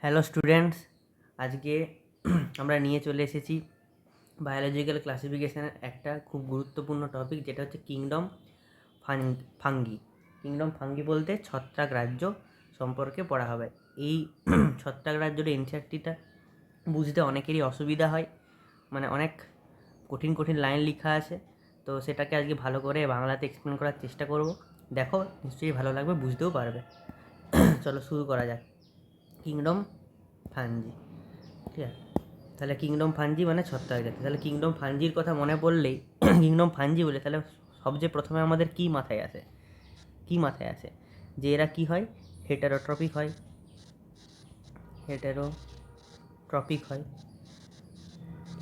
Hello students, আজকে আমরা নিয়ে চলে এসেছি বায়োলজিক্যাল ক্লাসিফিকেশনের একটা খুব গুরুত্বপূর্ণ টপিক, যেটা হচ্ছে কিংডম ফাঙ্গি। কিংডম ফাঙ্গি বলতে ছত্রাক রাজ্য সম্পর্কে পড়া হবে। এই ছত্রাক রাজ্যের এনসিইআরটিটা বুঝতে অনেকেরই অসুবিধা হয়, মানে অনেক কঠিন কঠিন লাইন লেখা আছে। তো সেটাকে আজকে ভালো করে বাংলাতে এক্সপ্লেন করার চেষ্টা করব। দেখো, নিশ্চয়ই ভালো লাগবে, বুঝতেও পারবে। চলো শুরু করা যাক। কিংডম ফাঞ্জি, ঠিক আছে? তাহলে কিংডম ফাঞ্জি মানে ছত্রাক জাতি। তাহলে কিংডম ফাঞ্জির কথা মনে পড়লেই কিংডম ফাঞ্জি বলে তাহলে সবচেয়ে প্রথমে আমাদের কি মাথায় আসে? যে এরা কি হয়? হেটারোট্রপিক হয়। হেটারোট্রপিক হয়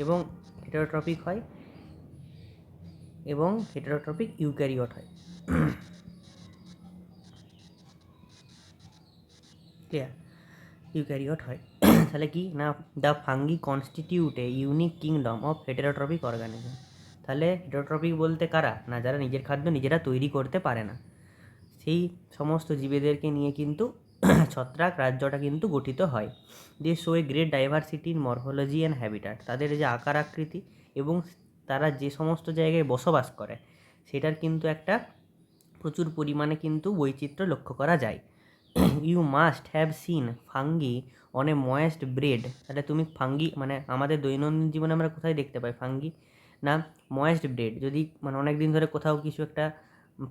এবং হেটারোট্রপিক হয় এবং হেটারোট্রপিক ইউক্যারিওট হয়। ক্লিয়ার? ইউক্যারিওট হয়। তাহলে কি না, the fungi constitute a unique kingdom of heterotrophic organism. তাহলে হেটারোট্রপিক বলতে কারা? না, যারা নিজের খাদ্য নিজেরা তৈরি করতে পারে না, সেই সমস্ত জীবেদেরকে নিয়ে কিন্তু ছত্রাক রাজ্যটা কিন্তু গঠিত হয়। They show a great diversity in morphology and habitat. তাদের যে আকার আকৃতি এবং তারা যে সমস্ত জায়গায় বসবাস করে সেটার কিন্তু একটা প্রচুর পরিমাণে কিন্তু বৈচিত্র্য লক্ষ্য করা যায়। You must have seen fungi on a moist bread. তাহলে তুমি ফাঙ্গি মানে আমাদের দৈনন্দিন জীবনে আমরা কোথায় দেখতে পাই ফাঙ্গি? না, ময়েস্ট ব্রেড। যদি মানে অনেক দিন ধরে কোথাও কিছু একটা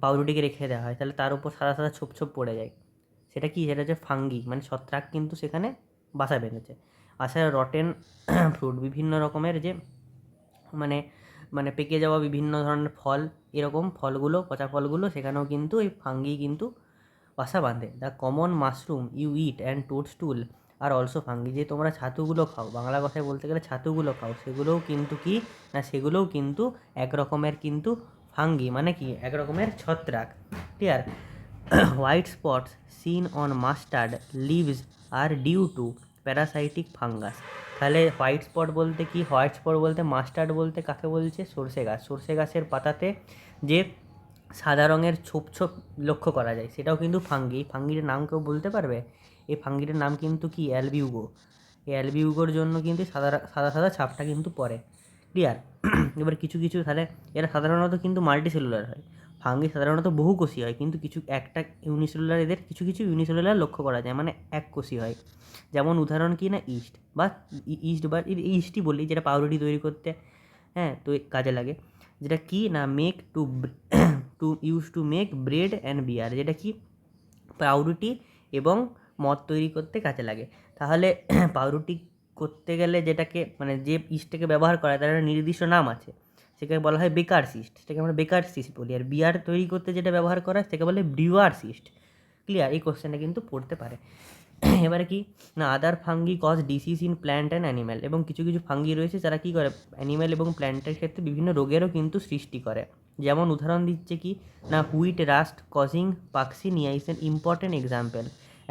পাউরুটিকে রেখে দেওয়া হয়, তাহলে তার উপর সাদা সাদা ছোপ ছোপ পড়ে যায়। সেটা কি? সেটা হচ্ছে ফাঙ্গি, মানে ছত্রাক কিন্তু সেখানে বাসা বেঁধেছে। আচ্ছা, রটেন ফ্রুট, বিভিন্ন রকমের যে মানে মানে পেকে যাওয়া বিভিন্ন ধরনের ফল, এরকম ফলগুলো, পচা ফলগুলো, সেখানেও কিন্তু এই ফাঙ্গি কিন্তু বাসা বাঁধে। The common mushroom you eat and toadstool are also fungi. যে তোমরা ছাতুগুলো খাও, বাংলা কথায় বলতে গেলে ছাতুগুলো খাও, সেগুলোও কিন্তু কি না, সেগুলোও কিন্তু এক রকমের কিন্তু ফাঙ্গি, মানে কি এক রকমের ছত্রাক। Clear? White spots seen on mustard leaves are due to parasitic fungus. তাহলে হোয়াইট স্পট বলতে কি? হোয়াইট স্পট বলতে মাস্টার্ড বলতে কাকে বলছে? সর্ষে গাছ। সর্ষে গাছের পাতাতে যে সাদা রঙের ছোপ ছোপ লক্ষ্য করা যায়, সেটাও কিন্তু ফাঙ্গি। ফাঙ্গির নাম কেউ বলতে পারবে? এই ফাঙ্গির নাম কিন্তু কি? অ্যালবিউগো। এই অ্যালবিউগোর জন্য কিন্তু সাদা সাদা সাদা ছাপটা কিন্তু পড়ে। ক্লিয়ার? এবার কিছু কিছু তাহলে এরা সাধারণত কিন্তু মাল্টিসেলুলার হয়। ফাঙ্গি সাধারণত বহুকোষী হয়, কিন্তু কিছু একটা ইউনিসেলুলার, এদের কিছু কিছু ইউনিসেলুলার লক্ষ্য করা যায়, মানে এককোষী হয়। যেমন উদাহরণ কি না, ইস্ট বা ইস্টই বলি, যেটা পাউরুটি তৈরি করতে হ্যাঁ তো কাজে লাগে। যেটা কি না, make to to make bread and beer. যেটা কি পাউরুটি এবং মদ তৈরি করতে কাজে লাগে। তাহলে পাউরুটি করতে গেলে যেটাকে মানে যে ইস্টটাকে ব্যবহার করা হয় তার একটা নির্দিষ্ট নাম আছে, সেটাকে বলা হয় বেকারস ইস্ট, সেটাকে আমরা বেকারস ইস্ট বলি। আর বিয়ার তৈরি করতে যেটা ব্যবহার করা হয় সেটাকে বলে ব্রিউয়ার্স ইস্ট। ক্লিয়ার? এই কোশ্চেনটা কিন্তু পড়তে পারে। এবারে কি না, other fungi cause disease in plant and animal. এবং কিছু কিছু ফাঙ্গি রয়েছে যারা কী করে, অ্যানিম্যাল এবং প্ল্যান্টের ক্ষেত্রে বিভিন্ন রোগেরও কিন্তু সৃষ্টি করে। যেমন উদাহরণ দিচ্ছে কি না, wheat rust causing Puccinia is an important example.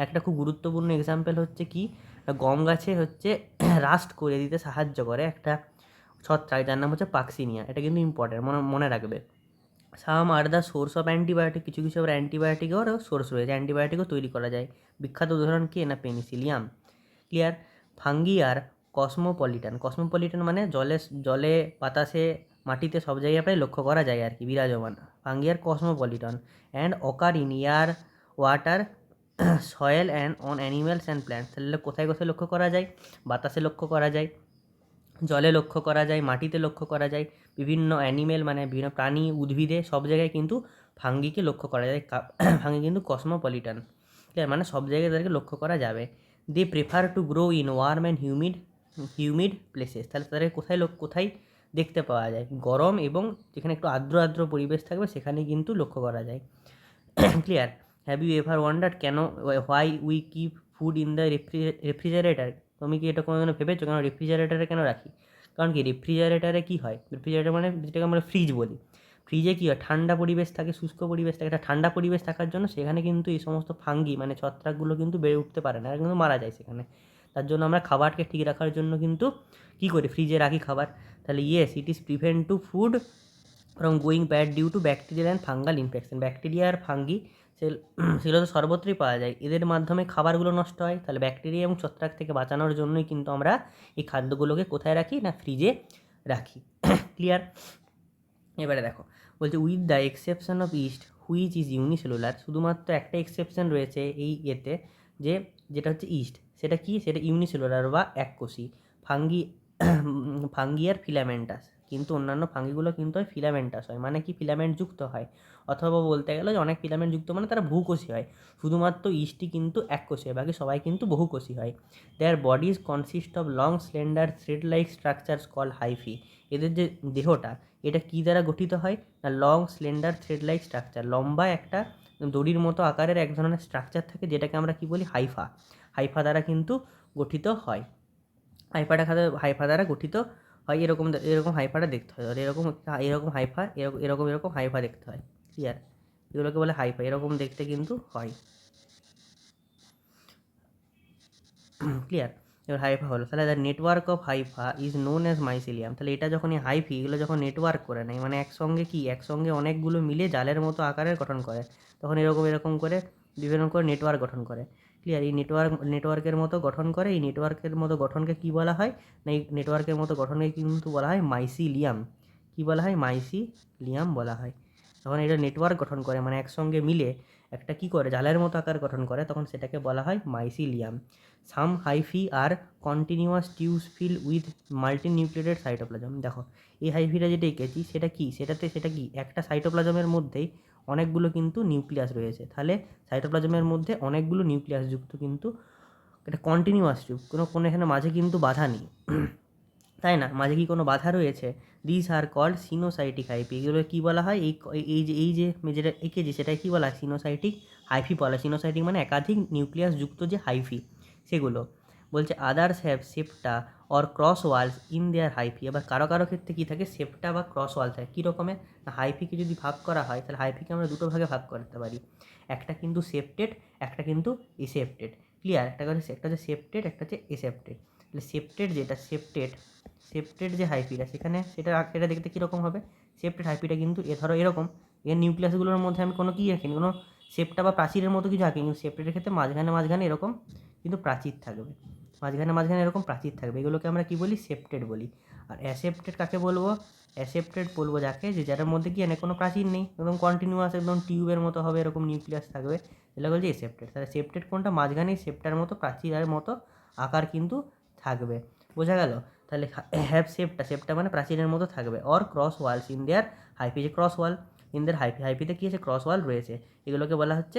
একটা খুব গুরুত্বপূর্ণ এক্সাম্পল হচ্ছে কি, গম গাছে হচ্ছে রাস্ট করে দিতে সাহায্য করে একটা ছত্রাক, যার নাম হচ্ছে পাক্সিনিয়া। এটা কিন্তু ইম্পর্টেন্ট, মনে রাখবে। Some are the source of antibiotic. কিছু কিছু আবার অ্যান্টিবায়োটিকেরও সোর্স রয়েছে, অ্যান্টিবায়োটিকও তৈরি করা যায়। বিখ্যাত উদাহরণ কি না, Penicillium. Clear? Fungi are cosmopolitan. Cosmopolitan মানে জলে জলে বাতাসে মাটিতে সব জায়গায় প্রায় লক্ষ্য করা যায় আর কি, বিরাজমান। Fungi are cosmopolitan and occur in air, water, soil and on animals and plants. তাহলে কোথায় কোথায় লক্ষ্য করা যায়? বাতাসে লক্ষ্য করা যায়, জলে লক্ষ্য করা যায়, মাটিতে লক্ষ্য করা যায়, বিভিন্ন অ্যানিমেল মানে বিভিন্ন প্রাণী, উদ্ভিদে, সব জায়গায় কিন্তু ফাঙ্গিকে লক্ষ্য করা যায়। ফাঙ্গি কিন্তু কসমোপলিটান। ক্লিয়ার? মানে সব জায়গায় তাদেরকে লক্ষ্য করা যাবে। They prefer to grow in warm and humid places. তাহলে তাদের কোথায় দেখতে পাওয়া যায়? গরম এবং যেখানে একটু আর্দ্র আর্দ্র পরিবেশ থাকবে সেখানে কিন্তু লক্ষ্য করা যায়। Clear? Have you ever wondered কেন, why we keep food in the refrigerator? তুমি কি এটা কোনোদিনও ভেবেছো কেন রেফ্রিজারেটারে কেন রাখি? কারণ কি, রেফ্রিজারেটারে কী হয়? রেফ্রিজারেটার মানে যেটাকে আমরা ফ্রিজ বলি। ফ্রিজে কী হয়? ঠান্ডা পরিবেশ থাকে, শুষ্ক পরিবেশ থাকে। একটা ঠান্ডা পরিবেশ থাকার জন্য সেখানে কিন্তু এই সমস্ত ফাঙ্গি মানে ছত্রাকগুলো কিন্তু বেড়ে উঠতে পারে না, আর কিন্তু মারা যায় সেখানে। তার জন্য আমরা খাবারকে ঠিক রাখার জন্য কিন্তু কী করি? ফ্রিজে রাখি খাবার। তাহলে yes, it is prevent to food from going bad due to bacterial and fungal infection. Bacteria আর ফাঙ্গি সেগুলো তো সর্বত্রই পাওয়া যায়। এদের মাধ্যমে খাবারগুলো নষ্ট হয়, তাহলে ব্যাকটেরিয়া এবং ছত্রাক থেকে বাঁচানোর জন্যই কিন্তু আমরা এই খাদ্যগুলোকে কোথায় রাখি না ফ্রিজে রাখি। ক্লিয়ার? এবারে দেখো বলছে with the exception of east which is unicellular, শুধুমাত্র একটা এক্সেপশন রয়েছে এই এতে, যেটা হচ্ছে ইস্ট, সেটা কি, সেটা ইউনিসেলুলার বা এককোষী। ফাঙ্গি ফাঙ্গি আর ফিলামেন্টাস, কিন্তু অন্যান্য ফাঙ্গিগুলো কিন্তু হয় ফিলামেন্টাস হয়, মানে কি ফিলামেন্ট যুক্ত হয়, অথবা বলতে গেলে যে অনেক ফিলামেন্ট যুক্ত মানে তারা বহুকোষী হয়। শুধুমাত্র ইস্টই কিন্তু এককোষী হয়, বাকি সবাই কিন্তু বহুকোষী হয়। Their bodies consist of long slender thread like structures called hyphae, এদের যে দেহটা এটা কী দ্বারা গঠিত হয় না long slender thread like structure, লম্বা একটা দড়ির মতো আকারের এক ধরনের স্ট্রাকচার থাকে, যেটাকে আমরা কি বলি হাইফা। হাইফা দ্বারা কিন্তু গঠিত হয়। হাইফা দ্বারা গঠিত হয়, এরকম এরকম হাইফাটা দেখতে হয়, আর এরকম এরকম হাইফা, এরকম এরকম এরকম হাইফা দেখতে হয়। ক্লিয়ার? এগুলোকে বলে হাইফা, এরকম দেখতে কিন্তু হয়। ক্লিয়ার? এবার হাইফা হলো, তাহলে the network of Haifa is known as mycelium. তাহলে এটা যখন এই হাইফি এগুলো যখন নেটওয়ার্ক করে নেয়, মানে একসঙ্গে অনেকগুলো মিলে জালের মতো আকারের গঠন করে, তখন এরকম এরকম করে বিভিন্ন করে নেটওয়ার্ক গঠন করে। ক্লিয়ার? এই নেটওয়ার্কের মতো গঠন করে, এই নেটওয়ার্কের মতো গঠনকে কী বলা হয় না, এই নেটওয়ার্কের মতো গঠনকে কিন্তু বলা হয় মাইসিলিয়াম। কী বলা হয়? মাইসিলিয়াম বলা হয়। যখন এটা নেটওয়ার্ক গঠন করে মানে একসঙ্গে মিলে একটা কী করে জালের মতো আকার গঠন করে, তখন সেটাকে বলা হয় mycelium. Some hyphae are continuous tubes fill with multinucleated cytoplasm. দেখো এই হাইফিটা যেটা এঁকেছি সেটা কি, সেটা কি একটা সাইটোপ্লাজমের মধ্যেই অনেকগুলো কিন্তু নিউক্লিয়াস রয়েছে, তাহলে সাইটোপ্লাজমের মধ্যে অনেকগুলো নিউক্লিয়াস যুক্ত কিন্তু এটা কন্টিনিউয়াস টিউব, কোনো এখানে মাঝে কিন্তু বাধা নেই, তাই না? মাঝে কি কোনো বাধা রয়েছে? This are called coenocytic hyphae, এগুলো কী বলা হয়? এই যে যেটা এঁকেছি সেটা কী বলা হয়? সিনোসাইটিক হাইফি বলা। সিনোসাইটিক মানে একাধিক নিউক্লিয়াস যুক্ত যে হাইফি সেগুলো। বলছে others have septa or cross walls in their hyphae. আবার কারো কারো ক্ষেত্রে কী থাকে, সেপ্টা বা ক্রস ওয়াল থাকে। কী রকমের না, হাইফিকে যদি ভাগ করা হয় তাহলে হাইফিকে আমরা দুটো ভাগে ভাগ করতে পারি, একটা কিন্তু সেপ্টেড, একটা কিন্তু এসেপ্টেড। ক্লিয়ার? একটা হচ্ছে সেপ্টেড, একটা হচ্ছে এসেপ্টেড। তাহলে সেপ্টেড যে হাইফিটা সেখানে সেটা দেখতে কীরকম হবে? সেপ্টেড হাইফিটা কিন্তু ধরো এরকম, এর নিউক্লিয়াসগুলোর মধ্যে আমি কোনো কী রাখিনি, কোনো সেপ্টা বা প্রাচীরের মতো কিছু আঁকি, কিন্তু সেপ্টেডের ক্ষেত্রে মাঝখানে এরকম কিন্তু প্রাচীর থাকবে, মাঝখানে এরকম প্রাচীর থাকবে, এগুলোকে আমরা কী বলি? সেপ্টেড বলি। আর অ্যাসেপ্টেড কাকে বলবো? অ্যাসেপ্টেড বলবো যাকে, যার মধ্যে কি কোনো প্রাচীর নেই, একদম কন্টিনিউয়াস একদম টিউবের মতো হবে, এরকম নিউক্লিয়াস থাকবে, এগুলো বলছে এসেপ্টেড। তাহলে সেপ্টেড কোনটা? মাঝখানেই সেপ্টার মতো প্রাচীরের মতো আকার কিন্তু থাকবে। বোঝা গেল? তাহলে সেপ্টা মানে প্রাচীরের মতো থাকবে। Or cross walls in their hyphae, যে ক্রস ওয়াল ইন দেয়ার হাইফিতে কী আছে? ক্রস ওয়াল রয়েছে, এগুলোকে বলা হচ্ছে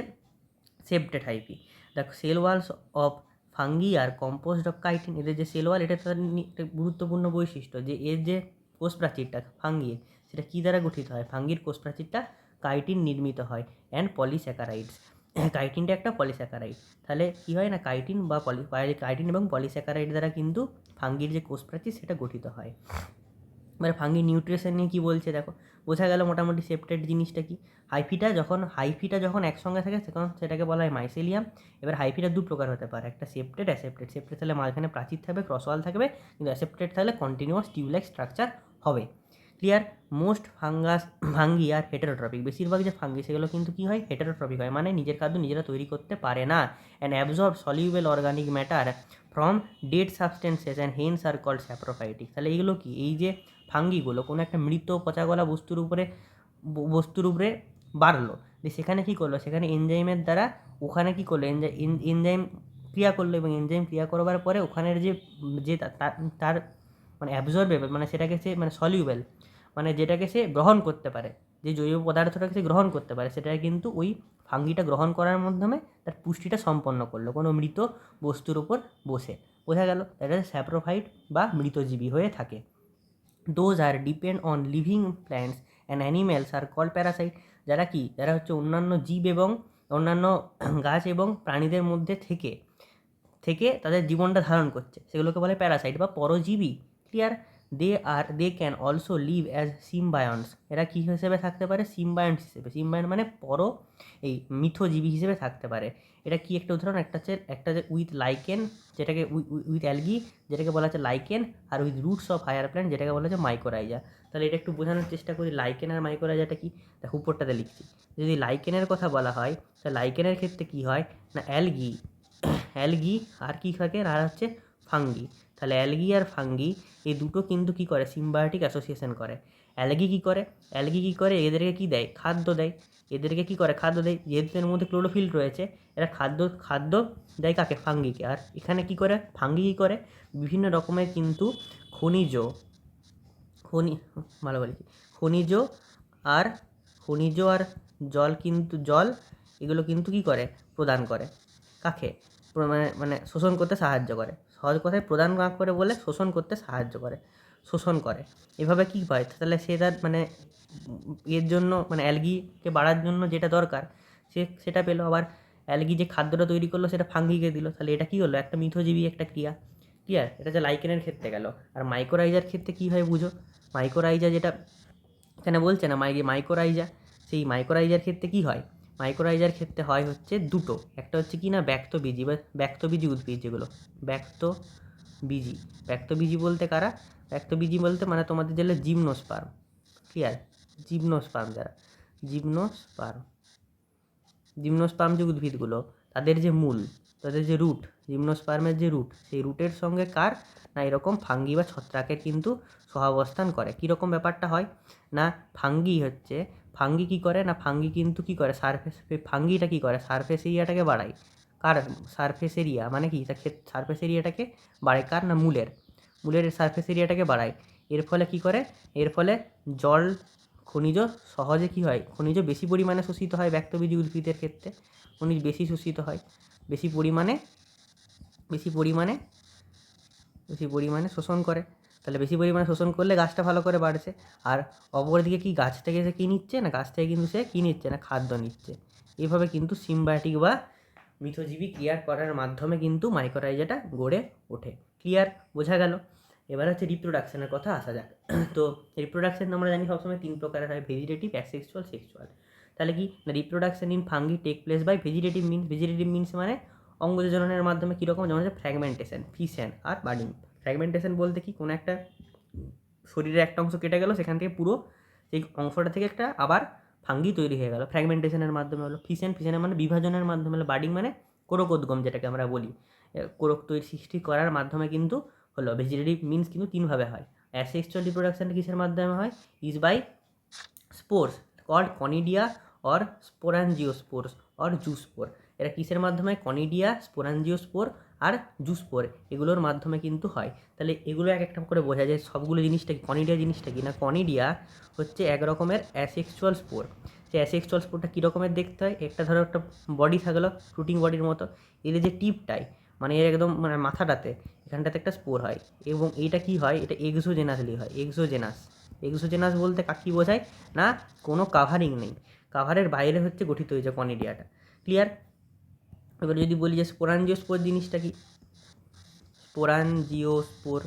সেপ্টেড হাইফি। দেখো cell walls of fungi are composed of chitin, এদের যে সেল ওয়াল এটা তাদের একটা গুরুত্বপূর্ণ বৈশিষ্ট্য, যে এর যে কোষ প্রাচীরটা ফাঙ্গির সেটা কী দ্বারা গঠিত হয়? ফাঙ্গির কোষ প্রাচীরটা কাইটিন নির্মিত হয় অ্যান্ড পলিস্যাকারাইডস। কাইটিনটা একটা পলিস্যাকারাইড, তাহলে কী হয় না কাইটিন এবং পলিস্যাকারাইড দ্বারা কিন্তু ফাঙ্গির যে কোষ প্রাচীর সেটা গঠিত হয়। এবার ফাঙ্গি নিউট্রিশন নিয়ে কী বলছে দেখো, বোঝা গেল মোটামুটি সেপ্টেড জিনিসটা কি। হাইফিটা যখন একসঙ্গে থাকে তখন সেটাকে বলা হয় মাইসেলিয়াম। এবার হাইফিটা দু প্রকার হতে পারে, একটা সেপ্টেড, অ্যাসেপ্টেড। সেপ্টেড তাহলে মাঝখানে প্রাচীর থাকবে, ক্রসওয়াল থাকবে, কিন্তু অ্যাসেপ্টেড তাহলে কন্টিনিউয়াস টিউবলাইক স্ট্রাকচার হবে। ক্লিয়ার? মোস্ট ফাঙ্গি আর হেটেরোট্রপিক, বেশিরভাগ যে ফাঙ্গি সেগুলো কিন্তু কী হয়? হেটেরোট্রপিক হয়, মানে নিজের খাদ্য নিজেরা তৈরি করতে পারে না। And absorb soluble organic matter from dead substances and hence are called saprophytic. তাহলে এইগুলো কি, এই যে ফাঙ্গিগুলো কোনো একটা মৃত পচাগলা বস্তুর উপরে বাড়লো, যে সেখানে কী করলো, সেখানে এনজাইমের দ্বারা ওখানে কী করলো, এনজাইম ক্রিয়া করলো, এবং এনজাইম ক্রিয়া করবার পরে ওখানের যে যে তার মানে অ্যাবজর্বেবল মানে সেটাকে সে মানে সলিউবেল মানে যেটাকে সে গ্রহণ করতে পারে, যে জৈব পদার্থটাকে সে গ্রহণ করতে পারে, সেটাকে কিন্তু ওই ফাঙ্গিটা গ্রহণ করার মাধ্যমে তার পুষ্টিটা সম্পন্ন করলো কোনো মৃত বস্তুর উপর বসে। বোঝা গেল? এটা স্যাপ্রোফাইট বা মৃতজীবী হয়ে থাকে। Those are depend on living plants and animals are call parasite, যারা হচ্ছে অন্যান্য জীব এবং অন্যান্য গাছ এবং প্রাণীদের মধ্যে থেকে থেকে তাদের জীবনটা ধারণ করছে, সেগুলোকে বলে প্যারাসাইট বা পরজীবী। Clear? They can also live as symbionts, এরা কী হিসেবে থাকতে পারে? সিম্বায়ন্টস হিসেবে। সিম্বায়ন্ট মানে মিথজীবী হিসেবে থাকতে পারে। এটা কি একটা উদাহরণ, একটা যে উইথ লাইকেন, যেটাকে উইথ অ্যালগি যেটাকে বলা হচ্ছে লাইকেন, আর with roots of higher plant যেটাকে বলা হচ্ছে মাইকোরাইজা। তাহলে এটা একটু বোঝানোর চেষ্টা করি লাইকেন আর মাইকোরাইজাটা কি। দেখো উপরটাতে লিখছি, যদি লাইকেনের কথা বলা হয় তাহলে লাইকেনের ক্ষেত্রে কি হয় না অ্যালগি অ্যালগি আর কি থাকে আর হচ্ছে ফাঙ্গি। তাহলে অ্যালগি আর ফাঙ্গি এই দুটো কিন্তু কি করে সিম্বায়োটিক অ্যাসোসিয়েশন করে। অ্যালগি কি করে এদেরকে কি দেয়, খাদ্য দেয়। এদেরকে কি করে খাদ্য দেয়, যেহেতু এর মধ্যে ক্লোরোফিল রয়েছে, এরা খাদ্য দেয় কাকে, ফাঙ্গিকে। আর এখানে কি করে ফাঙ্গি কি করে বিভিন্ন রকমের কিন্তু খনিজ ভালো বলেছি খনিজ আর জল এগুলো কিন্তু কি করে প্রদান করে কাকে, মানে শোষণ করতে সাহায্য করে। সহজ কথায় প্রদান না করে বলে শোষণ করতে সাহায্য করে, শোষণ করে। এভাবে কী হয়, তাহলে সে তার মানে এর জন্য মানে অ্যালগিকে বাড়ার জন্য যেটা দরকার সেটা পেলো। আবার অ্যালগি যে খাদ্যটা তৈরি করলো সেটা ফাঙ্গিকে দিল, তাহলে এটা কী হলো, একটা মিথজীবী একটা ক্রিয়া। ক্লিয়ার? এটা যে লাইকেনের ক্ষেত্রে গেল। আর মাইকোরাইজার ক্ষেত্রে কী হয় বুঝো, মাইকোরাইজা যেটা এখানে বলছে না মাইকোরাইজা, সেই মাইকোরাইজার ক্ষেত্রে কী হয়, মাইকোরাইজার ক্ষেত্রে হয় হচ্ছে দুটো। একটা হচ্ছে কি না ব্যক্তবীজি উদ্ভিদ, যেগুলো ব্যক্তবীজি বলতে কারা, ব্যক্তবীজি বলতে মানে তোমাদের যেগুলো জিমনোস্পার্ম। ক্লিয়ার? জিমনোস্পার্ম যারা জিমনোস্পার্ম যে উদ্ভিদগুলো, তাদের যে মূল, তাদের যে রুট, জিমনোস্পার্মের যে রুট, সেই রুটের সঙ্গে কার না এরকম ফাঙ্গি বা ছত্রাকের কিন্তু সহাবস্থান করে। কীরকম ব্যাপারটা হয় না, ফাঙ্গি কী করে না, ফাঙ্গি কিন্তু কী করে ফাঙ্গিটা কী করে সারফেস এরিয়াটাকে বাড়ায়। কার সারফেস এরিয়া মানে কি, সারফেস এরিয়াটাকে বাড়ায় কার না মূলের সারফেস এরিয়াটাকে বাড়ায়। এর ফলে কি করে, এর ফলে জল খনিজ সহজে কি হয়, খনিজ বেশি পরিমাণে শোষিত হয় ব্যক্তবীজি উদ্ভিদের ক্ষেত্রে। খনিজ বেশি শোষিত হয়, বেশি পরিমাণে শোষণ করে। তাহলে বেশি পরিমাণে শোষণ করলে গাছটা ভালো করে বাড়ছে। আর অপরদিকে কি গাছ থেকে সে কী নিচ্ছে না, গাছ থেকে কিন্তু সে কী নিচ্ছে না, খাদ্য নিচ্ছে। এইভাবে কিন্তু সিম্বায়োটিক বা মিথজীবী ক্রিয়ার করার মাধ্যমে কিন্তু মাইকোরাইজাটা গড়ে ওঠে। ক্লিয়ার? বোঝা গেল? এবার হচ্ছে রিপ্রোডাকশনের কথা আসা যাক। তো রিপ্রোডাকশন আমরা জানি সবসময় 3 প্রকারের হয়, ভেজিটেটিভ, অ্যাসেক্সুয়াল, সেক্সুয়াল। তাহলে কি না reproduction in fungi take place by vegetative means মানে অঙ্গজননের মাধ্যমে কীরকম, যেমন হচ্ছে ফ্র্যাগমেন্টেশন, ফিশন আর বার্ডিং। ফ্র্যাগমেন্টেশন বলতে কি, কোনো একটা শরীরের একটা অংশ কেটে গেল, সেখান থেকে পুরো সেই অংশটা থেকে একটা আবার ফাঙ্গি তৈরি হয়ে গেল, ফ্র্যাগমেন্টেশনের মাধ্যমে হলো। ফিশনের মানে বিভাজনের মাধ্যমে হলো। বার্ডিং মানে কোরকোদ্গম, যেটাকে আমরা বলি, কোরক তৈরি সৃষ্টি করার মাধ্যমে কিন্তু হলো। ভেজিটেটিভ মিনস কিন্তু 3 ভাবে হয়। অ্যাসেক্সুয়াল রিপ্রোডাকশন কিসের মাধ্যমে হয়, is by spores called conidia or sporangiospores or zoospore. এরা কিসের মাধ্যমে, কনিডিয়া, স্পোরাঞ্জিওস্পোর আর জুস্পোর, এগুলোর মাধ্যমে কিন্তু হয়। তাহলে এগুলো এক একটা করে বোঝা যায় সবগুলো জিনিসটা কি। কনিডিয়া জিনিসটা কি না, কনিডিয়া হচ্ছে এক রকমের অ্যাসেক্সুয়াল স্পোর। সেই অ্যাসেক্সুয়াল স্পোরটা কী রকমের দেখতে হয়, একটা ধরো একটা বডি থাকলো ফ্রুটিং বডির মতো, এর যে টিপটাই মানে এর একদম মানে মাথাটাতে এখানটাতে একটা স্পোর হয়, এবং এইটা কি হয়, এটা এক্সোজেনাসলি হয়। এক্সোজেনাস বলতে কী বোঝায় না, কোনো কাভারিং নেই, কাভারের বাইরে হচ্ছে গঠিত হয়েছে কনিডিয়াটা। ক্লিয়ার? এবার যদি বলি যে স্পোরাঞ্জিওস্পোর জিনিসটা কি, স্পোরাঞ্জিওস্পোর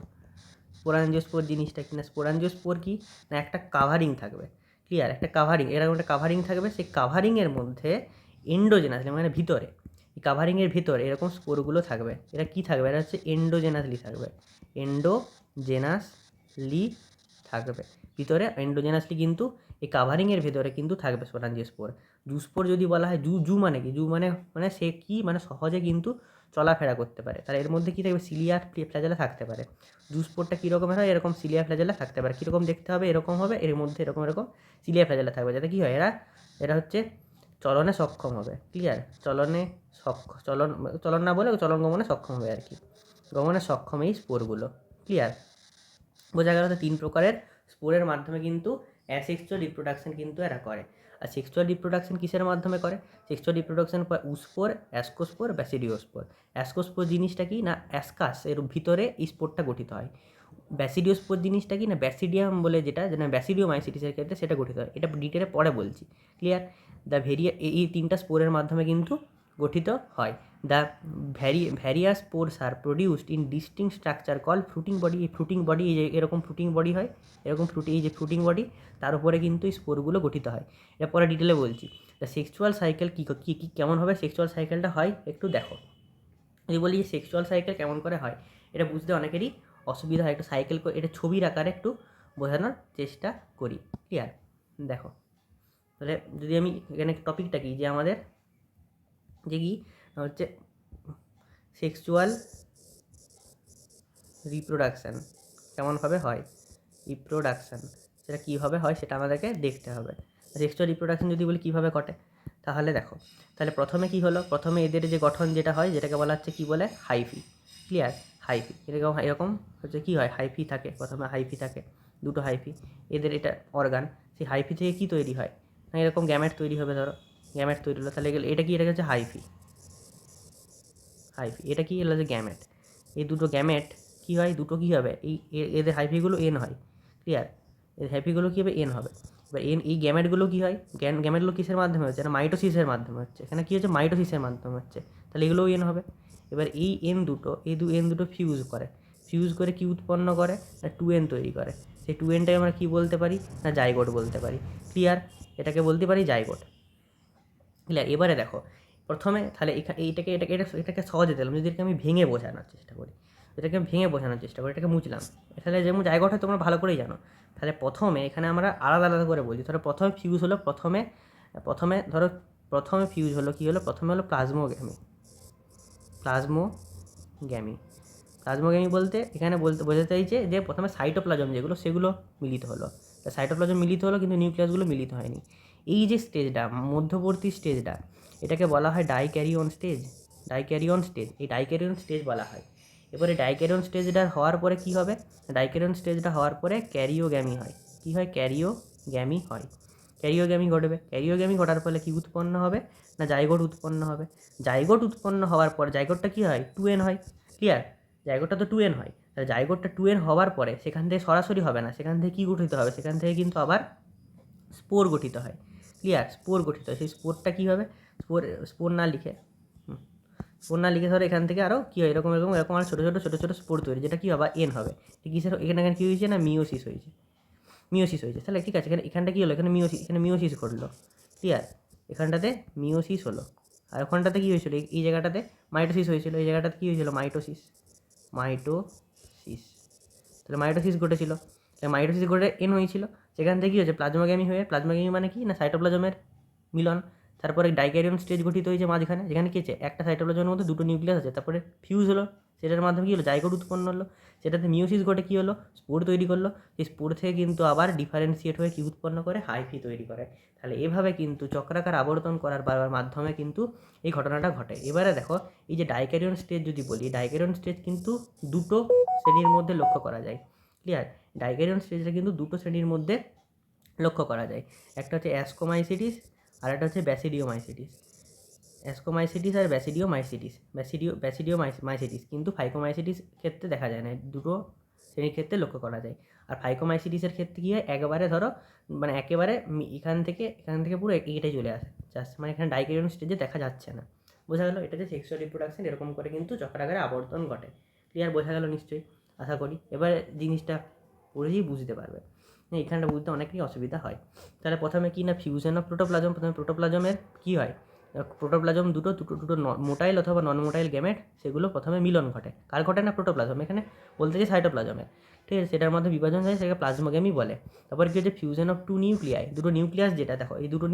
জিনিসটা কি না, স্পোরাঞ্জিওস্পোর কি না একটা কাভারিং থাকবে। ক্লিয়ার? একটা কাভারিং, এরকম একটা কাভারিং থাকবে, সেই কাভারিংয়ের মধ্যে এন্ডোজেনাসলি মানে ভিতরে, এই কাভারিংয়ের ভিতরে এরকম স্পোরগুলো থাকবে। এরা কি থাকবে, এরা হচ্ছে এন্ডোজেনাসলি থাকবে, ভিতরে এন্ডোজেনাসলি কিন্তু এই কাভারিংয়ের ভেতরে কিন্তু থাকবে স্পোরাঞ্জিওস্পোর। জুস্পোর যদি বলা হয়, জু মানে কি, মানে সে কি মানে সহজে কিন্তু চলাফেরা করতে পারে, তাহলে এর মধ্যে কী থাকবে, সিলিয়া ফ্ল্যাজেলা থাকতে পারে। জুস্পোরটা কী রকমের হয়, এরকম সিলিয়া ফ্ল্যাজেলা থাকতে পারে। কীরকম দেখতে হবে, এরকম হবে, এর মধ্যে এরকম সিলিয়া ফ্ল্যাজেলা থাকবে, যাতে কী হয় এরা হচ্ছে চলনে সক্ষম হবে। ক্লিয়ার? চলন না বলে চলন গমনে সক্ষম হবে আর কি, গমনে সক্ষম এই স্পোরগুলো। ক্লিয়ার? বোঝা গেল? তো 3 প্রকারের স্পোরের মাধ্যমে কিন্তু অ্যাসেক্সুয়াল রিপ্রোডাকশন কিন্তু এরা করে। আর সেক্সুয়াল রিপ্রোডাকশন কিসের মাধ্যমে করে, সেক্সুয়াল রিপ্রোডাকশন উস্পোর, অ্যাসকোস্পোর, ব্যাসিডিওস্পোর। অ্যাসকোস্পোর জিনিসটা কি না, অ্যাসকাস এর ভিতরে এই স্পোরটা গঠিত হয়। ব্যাসিডিওস্পোর জিনিসটা কি না, ব্যাসিডিয়াম বলে যেটা ব্যাসিডিওমাইসিটিসের ক্ষেত্রে সেটা গঠিত হয়। এটা ডিটেলে পরে বলছি। ক্লিয়ার? এই 3টা স্পোরের মাধ্যমে কিন্তু গঠিত হয়। The various পোরস are produced in distinct structure call fruiting body. এই ফ্রুটিং বডি, এই যে এরকম ফ্রুটিং বডি হয়, এরকম এই যে ফ্রুটিং বডি, তার উপরে কিন্তু এই স্পোরগুলো গঠিত হয়। এটা পরে ডিটেলে বলছি। দ্য সেক্সুয়াল সাইকেল কী কেমনভাবে সেক্সুয়াল সাইকেলটা হয় একটু দেখো। যদি বলি যে সেক্সুয়াল সাইকেল কেমন করে হয়, এটা বুঝতে অনেকেরই অসুবিধা হয়। একটু সাইকেল এটা ছবির আকারে একটু বোঝানোর চেষ্টা করি। ক্লিয়ার? দেখো তাহলে যদি আমি এখানে টপিকটা কি, যে আমাদের যে কি হচ্ছে সেক্সুয়াল রিপ্রোডাকশান কেমনভাবে হয়, রিপ্রোডাকশান সেটা কীভাবে হয় সেটা আমাদেরকে দেখতে হবে। সেক্সুয়াল রিপ্রোডাকশান যদি বলি কীভাবে ঘটে, তাহলে দেখো, তাহলে প্রথমে কী হলো, প্রথমে এদের যে গঠন যেটা হয়, যেটাকে বলা হচ্ছে কী বলে, হাইফি। ক্লিয়ার? হাইফি এরকম এরকম হচ্ছে কী হয়, হাইফি থাকে, প্রথমে হাইফি থাকে, দুটো হাইফি, এদের এটা অর্গান। সেই হাইফি থেকে কী তৈরি হয় না, এরকম গ্যামেট তৈরি হবে। ধরো গ্যামেট তৈরি হলো, তাহলে এটা কি, এটা হচ্ছে হাইফি। হাইফি এটা কি হলো, যে গ্যামেট। এই দুটো গ্যামেট কী হয়, দুটো কী হবে, এই এদের হাইফিগুলো এন হয়। ক্লিয়ার? এর হাইফিগুলো কী হবে, এন হবে। এবার এই গ্যামেটগুলো কী হয়, গ্যামেটগুলো কিসের মাধ্যমে হচ্ছে, এটা মাইটোসিসের মাধ্যমে হচ্ছে। এখানে কী হচ্ছে, মাইটোসিসের মাধ্যমে হচ্ছে, তাহলে এগুলোও এন হবে। এবার এই এন দুটো, এন দুটো ফিউজ করে, ফিউজ করে কী উৎপন্ন করে না, 2n তৈরি করে। সেই 2nটাকে আমরা কী বলতে পারি না, জাইগোট বলতে পারি। ক্লিয়ার? এটাকে বলতে পারি জাইগোট। ক্লিয়ার? এবারে দেখো, প্রথমে তাহলে এটাকে সহজে দিলাম, যদি এটাকে আমি ভেঙে বোঝানোর চেষ্টা করি, এটাকে আমি ভেঙে বোঝানোর চেষ্টা করি, এটাকে মুছলাম। তাহলে যেমন জায়গাটা তোমরা ভালো করেই জানো। তাহলে প্রথমে এখানে আমরা আলাদা আলাদা করে বলছি। ধরো প্রথমে ফিউজ হলো, প্রথমে ফিউজ হলো কী হলো, প্রথমে হলো প্লাজমোগ্যামি। প্লাজমোগ্যামি বলতে এখানে বোঝাতে চাইছে যে প্রথমে সাইটোপ্লাজম যেগুলো, সেগুলো মিলিত হলো। সাইটোপ্লাজম মিলিত হলো, কিন্তু নিউক্লিয়াসগুলো মিলিত হয়নি। এই যে স্টেজটা, মধ্যবর্তী স্টেজটা, এটাকে বলা হয় ডাইক্যারিয়ন স্টেজ। এই ডাইক্যারিয়ন স্টেজ বলা হয়। এবারে ডাইক্যারিয়ন স্টেজটা হওয়ার পরে কী হবে, ডাইক্যারিয়ন স্টেজটা হওয়ার পরে ক্যারিওগ্যামি হয়। কী হয়, ক্যারিওগ্যামি হয়। ক্যারিওগ্যামি ঘটবে। ক্যারিওগ্যামি ঘটার ফলে কী উৎপন্ন হবে না, জাইগোট উৎপন্ন হবে। জাইগোট উৎপন্ন হওয়ার পর জাইগোটটা কী হয়, 2n হয়। ক্লিয়ার? জাইগোটটা তো 2n হয়। তাহলে জাইগোটটা 2n হওয়ার পরে সেখান থেকে সরাসরি হবে না, সেখান থেকে কী গঠিত হবে, সেখান থেকে কিন্তু আবার স্পোর গঠিত হয়। ক্লিয়ার? স্পোর গঠিত হয়। সেই স্পোরটা কী হবে, স্পোর না লিখে ধরো এখান থেকে আরও কী হয়, এরকম আর ছোটো ছোটো স্পোর তৈরি, যেটা কী হবে, এন হবে। কিসের, এখানে কী হয়েছে না, মিওসিস হয়েছে। তাহলে ঠিক আছে, এখানটা কী হলো, এখানে মিওসিস ঘটলো। ক্লিয়ার? এখানটাতে মিওসিস হলো, আর ওখানটাতে কী হয়েছিল, এই জায়গাটাতে মাইটোসিস হয়েছিল। এই জায়গাটাতে কী হয়েছিল, মাইটোসিস। তাহলে মাইটোসিস ঘটেছিল, মাইটোসিস ঘটে এন হয়েছিল। সেখান থেকে কী হয়েছে, প্লাজমোগ্যামি মানে কি না, সাইটোপ্লাজমের মিলন। তারপরে ডাইক্যারিয়ন স্টেজ গঠিত হয়েছে মাঝখানে, যেখানে কী আছে, একটা সাইটোপ্লাজমের মধ্যে দুটো নিউক্লিয়াস আছে। তারপরে ফিউজ হলো, সেটার মাধ্যমে কী হলো, জাইগোট উৎপন্ন হলো। সেটাতে মিওসিস ঘটে কী হলো, স্পোর তৈরি করলো। সেই স্পোর থেকে কিন্তু আবার ডিফারেন্সিয়েট হয়ে কী উৎপন্ন করে, হাইফি তৈরি করে। তাহলে এভাবে কিন্তু চক্রাকার আবর্তন করার মাধ্যমে কিন্তু এই ঘটনাটা ঘটে। এবারে দেখো, এই যে ডাইক্যারিয়ন স্টেজ যদি বলি, ডাইক্যারিয়ন স্টেজ কিন্তু দুটো শ্রেণীর মধ্যে লক্ষ্য করা যায়। ক্লিয়ার? ডাইক্যারিয়ন স্টেজটা কিন্তু দুটো শ্রেণীর মধ্যে লক্ষ্য করা যায়। একটা হচ্ছে অ্যাস্কোমাইসিটিস, আর একটা হচ্ছে ব্যাসিডিওমাইসিটিস। অ্যাস্কোমাইসিটিস আর ব্যাসিডিওমাইসিটিস কিন্তু ফাইকোমাইসিটিস ক্ষেত্রে দেখা যায় না। দুটো শ্রেণীর ক্ষেত্রে লক্ষ্য করা যায়। আর ফাইকোমাইসিটিসের ক্ষেত্রে কী হয়, একবারে ধরো মানে একেবারে এখান থেকে পুরো এটাই চলে আসে, জাস্ট মানে এখানে ডাইক্যারিয়ন স্টেজে দেখা যাচ্ছে না। বোঝা গেল? এটা যে সেক্সুয়াল রিপ্রোডাকশন, এরকম করে কিন্তু চক্রাকারে আবর্তন ঘটে। ক্লিয়ার? বোঝা গেল নিশ্চয়ই, আশা করি। এবার জিনিসটা পড়েই বুঝতে পারবে। এখানটা বুঝতে অনেকটাই অসুবিধা হয়। তাহলে প্রথমে কি না, ফিউশন অফ প্রোটোপ্লাজম। প্রথমে প্রোটোপ্লাজমের কী হয়, প্রোটোপ্লাজম দুটো মোটাইল অথবা নন মোটাইল গ্যামেট, সেগুলো প্রথমে মিলন ঘটে। কার ঘটে না, প্রোটোপ্লাজম। এখানে বলতে চাই সাইটোপ্লাজমের। ঠিক আছে? সেটার মধ্যে বিভাজন হয়, সেটাকে প্লাজমোগ্যামি বলে। তারপর কী হচ্ছে, ফিউশন অফ টু নিউক্লিয়াই। দুটো নিউক্লিয়াস, যেটা দেখো এই দুটো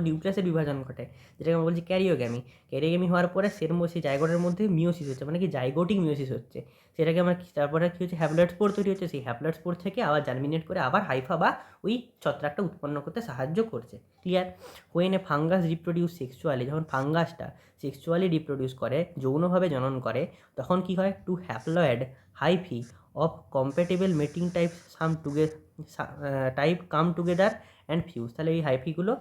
নিউক্লিয়াসের বিভাজন ঘটে, যেটাকে আমরা বলছি ক্যারিওগ্যামি হওয়ার পরে সেই জাইগোটের মধ্যে মিওসিস হচ্ছে, মানে কি জাইগোটিক মিওসিস হচ্ছে। সেটাকে আমরা তারপরে কী হচ্ছে, হ্যাপ্লয়েড স্পোর তৈরি হচ্ছে। সেই হ্যাপ্লয়েড স্পোর থেকে আবার জার্মিনেট করে আবার হাইফা বা ওই ছত্রাকটা উৎপন্ন করতে সাহায্য করছে। Clear? When a fungus reproduce sexually, যখন ফাঙ্গাসটা সেক্সুয়ালি রিপ্রোডিউস করে, যৌনভাবে জনন করে, তখন কি হয়, two haploid hyphae of compatible mating type come together and fuse. তাহলে এই হাইফিগুলো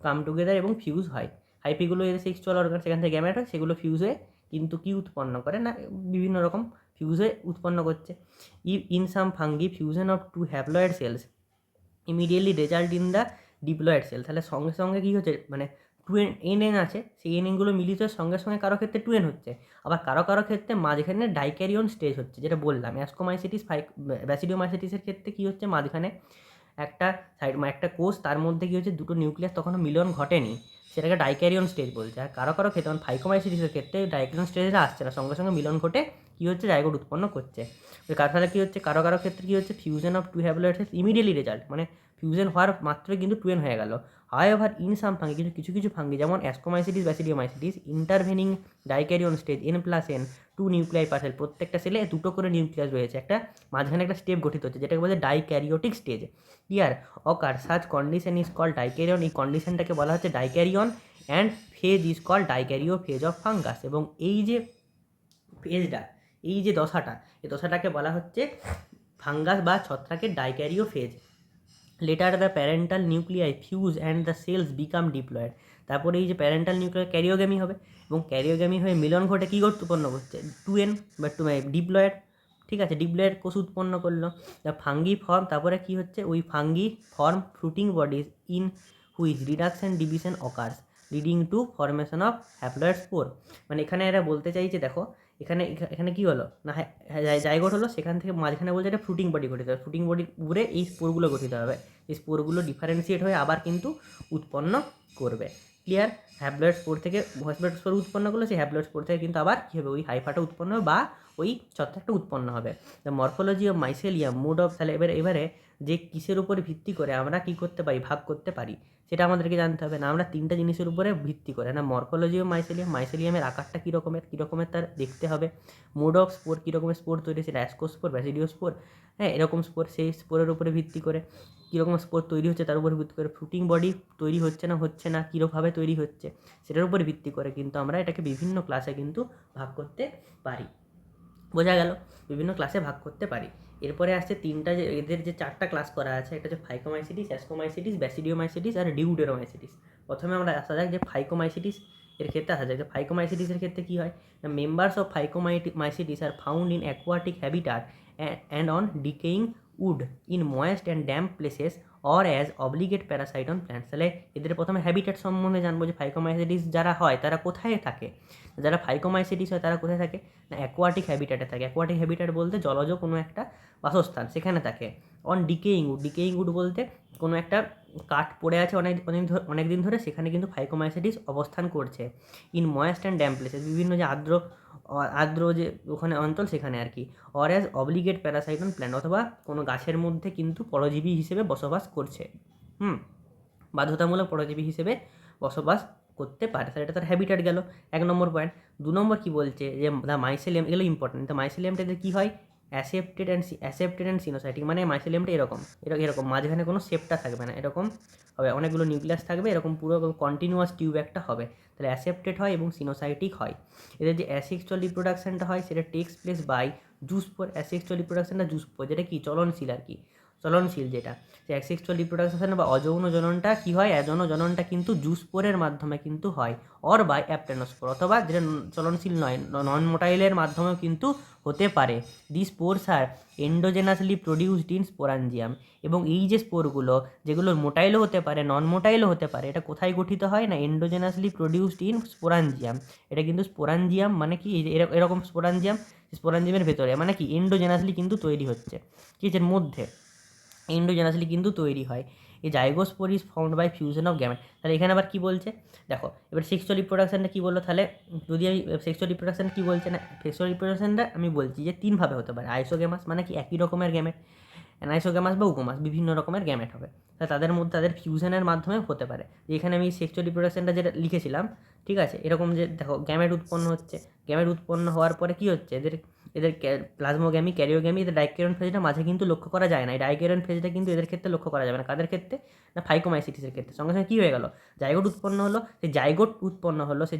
কাম টুগেদার এবং ফিউজ হয়। হাইফিগুলো এদের সেক্সুয়াল অর্গান, সেখান থেকে গ্যামেট হয়, সেগুলো ফিউজ হয়ে কিন্তু কী উৎপন্ন করে না, বিভিন্ন রকম ফিউজ হয়ে উৎপন্ন করছে। In some fungi fusion of two haploid cells immediately result in the diploid cell. তাহলে সঙ্গে সঙ্গে কী হচ্ছে, মানে টুয়েন এন এন আছে, সেই এন এনগুলো মিলিত সঙ্গে সঙ্গে কারো ক্ষেত্রে টুয়েন হচ্ছে, আবার কারো ক্ষেত্রে মাঝখানে ডাইক্যারিয়ন স্টেজ হচ্ছে, যেটা বললাম অ্যাস্কোমাইসিটিস ব্যাসিডিওমাইসিটিসের ক্ষেত্রে কী হচ্ছে, মাঝখানে একটা সাইড একটা কোষ, তার মধ্যে কী হচ্ছে দুটো নিউক্লিয়াস তখনও মিলন ঘটেনি, সেটাকে ডাইক্যারিয়ন স্টেজ বলছে। আর কারো ক্ষেত্রে যেমন ফাইকোমাইসিটিসের ক্ষেত্রে ডাইক্যারিয়ন স্টেজটা আসছে না, সঙ্গে সঙ্গে মিলন ঘটে কী হচ্ছে জাইগোট উৎপন্ন করছে। কার ফলে কী হচ্ছে, কারো ক্ষেত্রে কী হচ্ছে fusion of two haploids immediately result, মানে ফিউশন হওয়ার মাত্রই কিন্তু টুয়েন হয়ে গেল। হাওয়েভার ইন সাম ফাঙ্গি, কিছু ফাঙ্গি যেমন ascomycetes basidiomycetes, intervening dikaryon stage N+N, 2 nuclei per cell, প্রত্যেকটা সেলে দুটো করে নিউক্লিয়াস রয়েছে, একটা মাঝখানে একটা স্টেপ গঠিত হচ্ছে যেটাকে বলে dikaryotic stage. Clear? Occur such condition is called dikaryon, এই কন্ডিশনটাকে বলা হচ্ছে dikaryon, and phase is called dikaryophase of fungus. এবং এই যে ফেজটা, এই যে দশাটা, এই দশাটাকে বলা হচ্ছে ফাঙ্গাস বা ছত্রাকের dikaryophase. Later the parental nuclei fuse and the cells become diploid, তারপরে এই যে প্যারেন্টাল নিউক্লিয়ার ক্যারিওগ্যামি হবে, এবং ক্যারিওগ্যামি হয়ে মিলন ঘটে কী উৎপন্ন করছে, টুয়েন বা ডিপ্লয়েড। ঠিক আছে, ডিপ্লয়েড কোষ উৎপন্ন করলো, দ্য ফাঙ্গি ফর্ম, তারপরে কী হচ্ছে ওই fungi form fruiting bodies in which reduction division occurs leading to formation of haploid spore. মানে এখানে এরা বলতে চাইছে, দেখো এখানে এখানে কী হলো না, জাইগোট হলো, সেখান থেকে মাঝখানে বলছে এটা ফ্রুটিং বডি গঠিত হবে, ফ্রুটিং বডি উপরে এই স্পোরগুলো গঠিত হবে, এই স্পোরগুলো ডিফারেন্সিয়েট হয়ে আবার কিন্তু উৎপন্ন করবে। ক্লিয়ার? হ্যাপ্লয়েড স্পোর থেকে হ্যাপ্লয়েড স্পোর উৎপন্ন করলে সেই হ্যাপ্লয়েড স্পোর থেকে কিন্তু আবার কী হবে, ওই হাইফাটা উৎপন্ন হবে বা ওই ছত্রাকটা উৎপন্ন হবে। The morphology of mycelium mode of, তাহলে এবারে যে কিসের উপরে ভিত্তি করে আমরা কী করতে পারি, ভাগ করতে পারি, সেটা আমাদেরকে জানতে হবে। না আমরা তিনটা জিনিসের উপরে ভিত্তি করে, না মরফোলজি অফ মাইসেলিয়ামের আকারটা কী রকমের তার দেখতে হবে, মোড অফ স্পোর কী রকমের স্পোর তৈরি, সেটা অ্যাস্কোস্পোর ব্যাসিডিওস্পোর, হ্যাঁ এরকম স্পোর, সেই স্পোরের উপরে ভিত্তি করে কীরকম স্পোর তৈরি হচ্ছে তার উপরে ভিত্তি করে, ফ্রুটিং বডি তৈরি হচ্ছে না কীরকমভাবে তৈরি হচ্ছে সেটার উপরে ভিত্তি করে কিন্তু আমরা এটাকে বিভিন্ন ক্লাসে কিন্তু ভাগ করতে পারি। বোঝা গেল? বিভিন্ন ক্লাসে ভাগ করতে পারি। এরপরে আসছে তিনটা, যে এদের যে চারটা ক্লাস করা আছে, একটা হচ্ছে ফাইকোমাইসিটিস, অ্যাস্কোমাইসিটিস, ব্যাসিডিওমাইসিটিস আর ডিউটেরোমাইসিটিস। প্রথমে আমরা আসা যাক যে ফাইকোমাইসিটিস এর ক্ষেত্রে আসা যাক, যে ফাইকোমাইসিটিসের ক্ষেত্রে কী হয়, members of phycomycetes are found in aquatic habitat and on decaying wood in moist and damp places or as obligate parasite on plants. তাহলে এদের প্রথমে হ্যাবিটেট সম্বন্ধে জানবো, যে ফাইকোমাইসিটিস যারা হয় তারা কোথায় থাকে, যারা ফাইকোমাইসিটিস হয় তারা কোথায় থাকে, না অ্যাকোয়াটিক হ্যাবিটাটে থাকে। অ্যাকোয়াটিক হ্যাবিটাট বলতে জলজ কোনো একটা বাসস্থান, সেখানে থাকে। অন ডিকেইং উড বলতে কোনো একটা কাঠ পড়ে আছে অনেক দিন ধরে, সেখানে কিন্তু ফাইকোমাইসিটিস অবস্থান করছে। In moist and damp places, বিভিন্ন যে আর্দ্র যে ওখানে অঞ্চল সেখানে আর কি। Or as obligate parasite on plant, অথবা কোনো গাছের মধ্যে কিন্তু পরজীবী হিসেবে বসবাস করছে, বাধ্যতামূলক পরজীবী হিসেবে বসবাস করতে পারে। তাহলে এটা তার হ্যাবিটাট গেল, 1 নম্বর পয়েন্ট। 2 নম্বর কী বলছে, যে দ্য মাইসেলিয়াম, এগুলো ইম্পর্টেন্ট। দ্য মাইসেলিয়ামটাতে কী হয়, অ্যাসেপ্টেড অ্যান্ড সিনোসাইটিক, মানে মাইসেলিয়ামটা এরকম মাঝখানে কোনো শেপটা থাকবে না, এরকম হবে, অনেকগুলো নিউক্লিয়াস থাকবে, এরকম পুরো কন্টিনিউয়াস টিউব একটা হবে, তাহলে অ্যাসেপ্টেড হয় এবং সিনোসাইটিক হয়। এদের যে অ্যাসেক্সুয়াল রিপ্রোডাকশনটা হয় সেটা takes place by zoospore, asexual রিপ্রোডাকশনটা জুস্পোর, যেটা কি চলনশীল আর কি, চলনশীল যেটা, যে অ্যাসেক্সুয়াল রিপ্রোডাকশন বা অযৌন জননটা কী হয়, অযৌন জননটা কিন্তু জুস্পোরের মাধ্যমে কিন্তু হয়, অর বাই অ্যাপটেনোস্পোর, অথবা যেটা চলনশীল নয় নন মোটাইলের মাধ্যমেও কিন্তু হতে পারে। This spores are endogenously produced in sporangium, এবং এই যে স্পোরগুলো যেগুলো মোটাইলও হতে পারে নন মোটাইলও হতে পারে, এটা কোথায় গঠিত হয় না এন্ডোজেনাসলি প্রডিউসড ইন স্পোরাঞ্জিয়াম। এটা কিন্তু স্পোরাঞ্জিয়াম মানে কি, এরকম স্পোরাঞ্জিয়ামের ভেতরে, মানে কি এন্ডোজেনাসলি কিন্তু তৈরি হচ্ছে, কিসের মধ্যে, এন্ডোজেনাসলি কিন্তু তৈরি হয়। এই zygospore is found by fusion of gamete. তাহলে এখানে আবার কী বলছে দেখো, এবার সেক্সুয়াল রিপ্রোডাকশনটা কী বললো, তাহলে যদি আমি সেক্সুয়াল রিপ্রোডাকশন কী বলছে, না সেক্সুয়াল রিপ্রোডাকশনটা আমি বলছি যে 3ভাবে হতে পারে। আইসোগ্যামাস মানে কি একই রকমের গ্যামেট, অ্যানাইসোগ্যামাস বা উগোমাস বিভিন্ন রকমের গ্যামেট হবে, তাহলে তাদের মধ্যে তাদের ফিউশনের মাধ্যমে হতে পারে। এখানে আমি সেক্সুয়াল রিপ্রোডাকশনটা যেটা লিখেছিলাম, ঠিক আছে, এরকম যে দেখো গ্যামেট উৎপন্ন হচ্ছে, গ্যামেট উৎপন্ন হওয়ার পরে কী হচ্ছে, এদের প্লাজমোগ্যামি, ক্যারিওগ্যামি, এদের ডাইক্যারিয়ন ফেজটা মাঝে কিন্তু লক্ষ্য করা যায় না। এই ডাইক্যারিয়ন ফেজটা কিন্তু এদের ক্ষেত্রে লক্ষ্য করা যাবে না, কাদের ক্ষেত্রে, না ফাইকোমাইসিটিসের ক্ষেত্রে। সঙ্গে সঙ্গে কী হয়ে গেল, জাইগোট উৎপন্ন হলো, সেই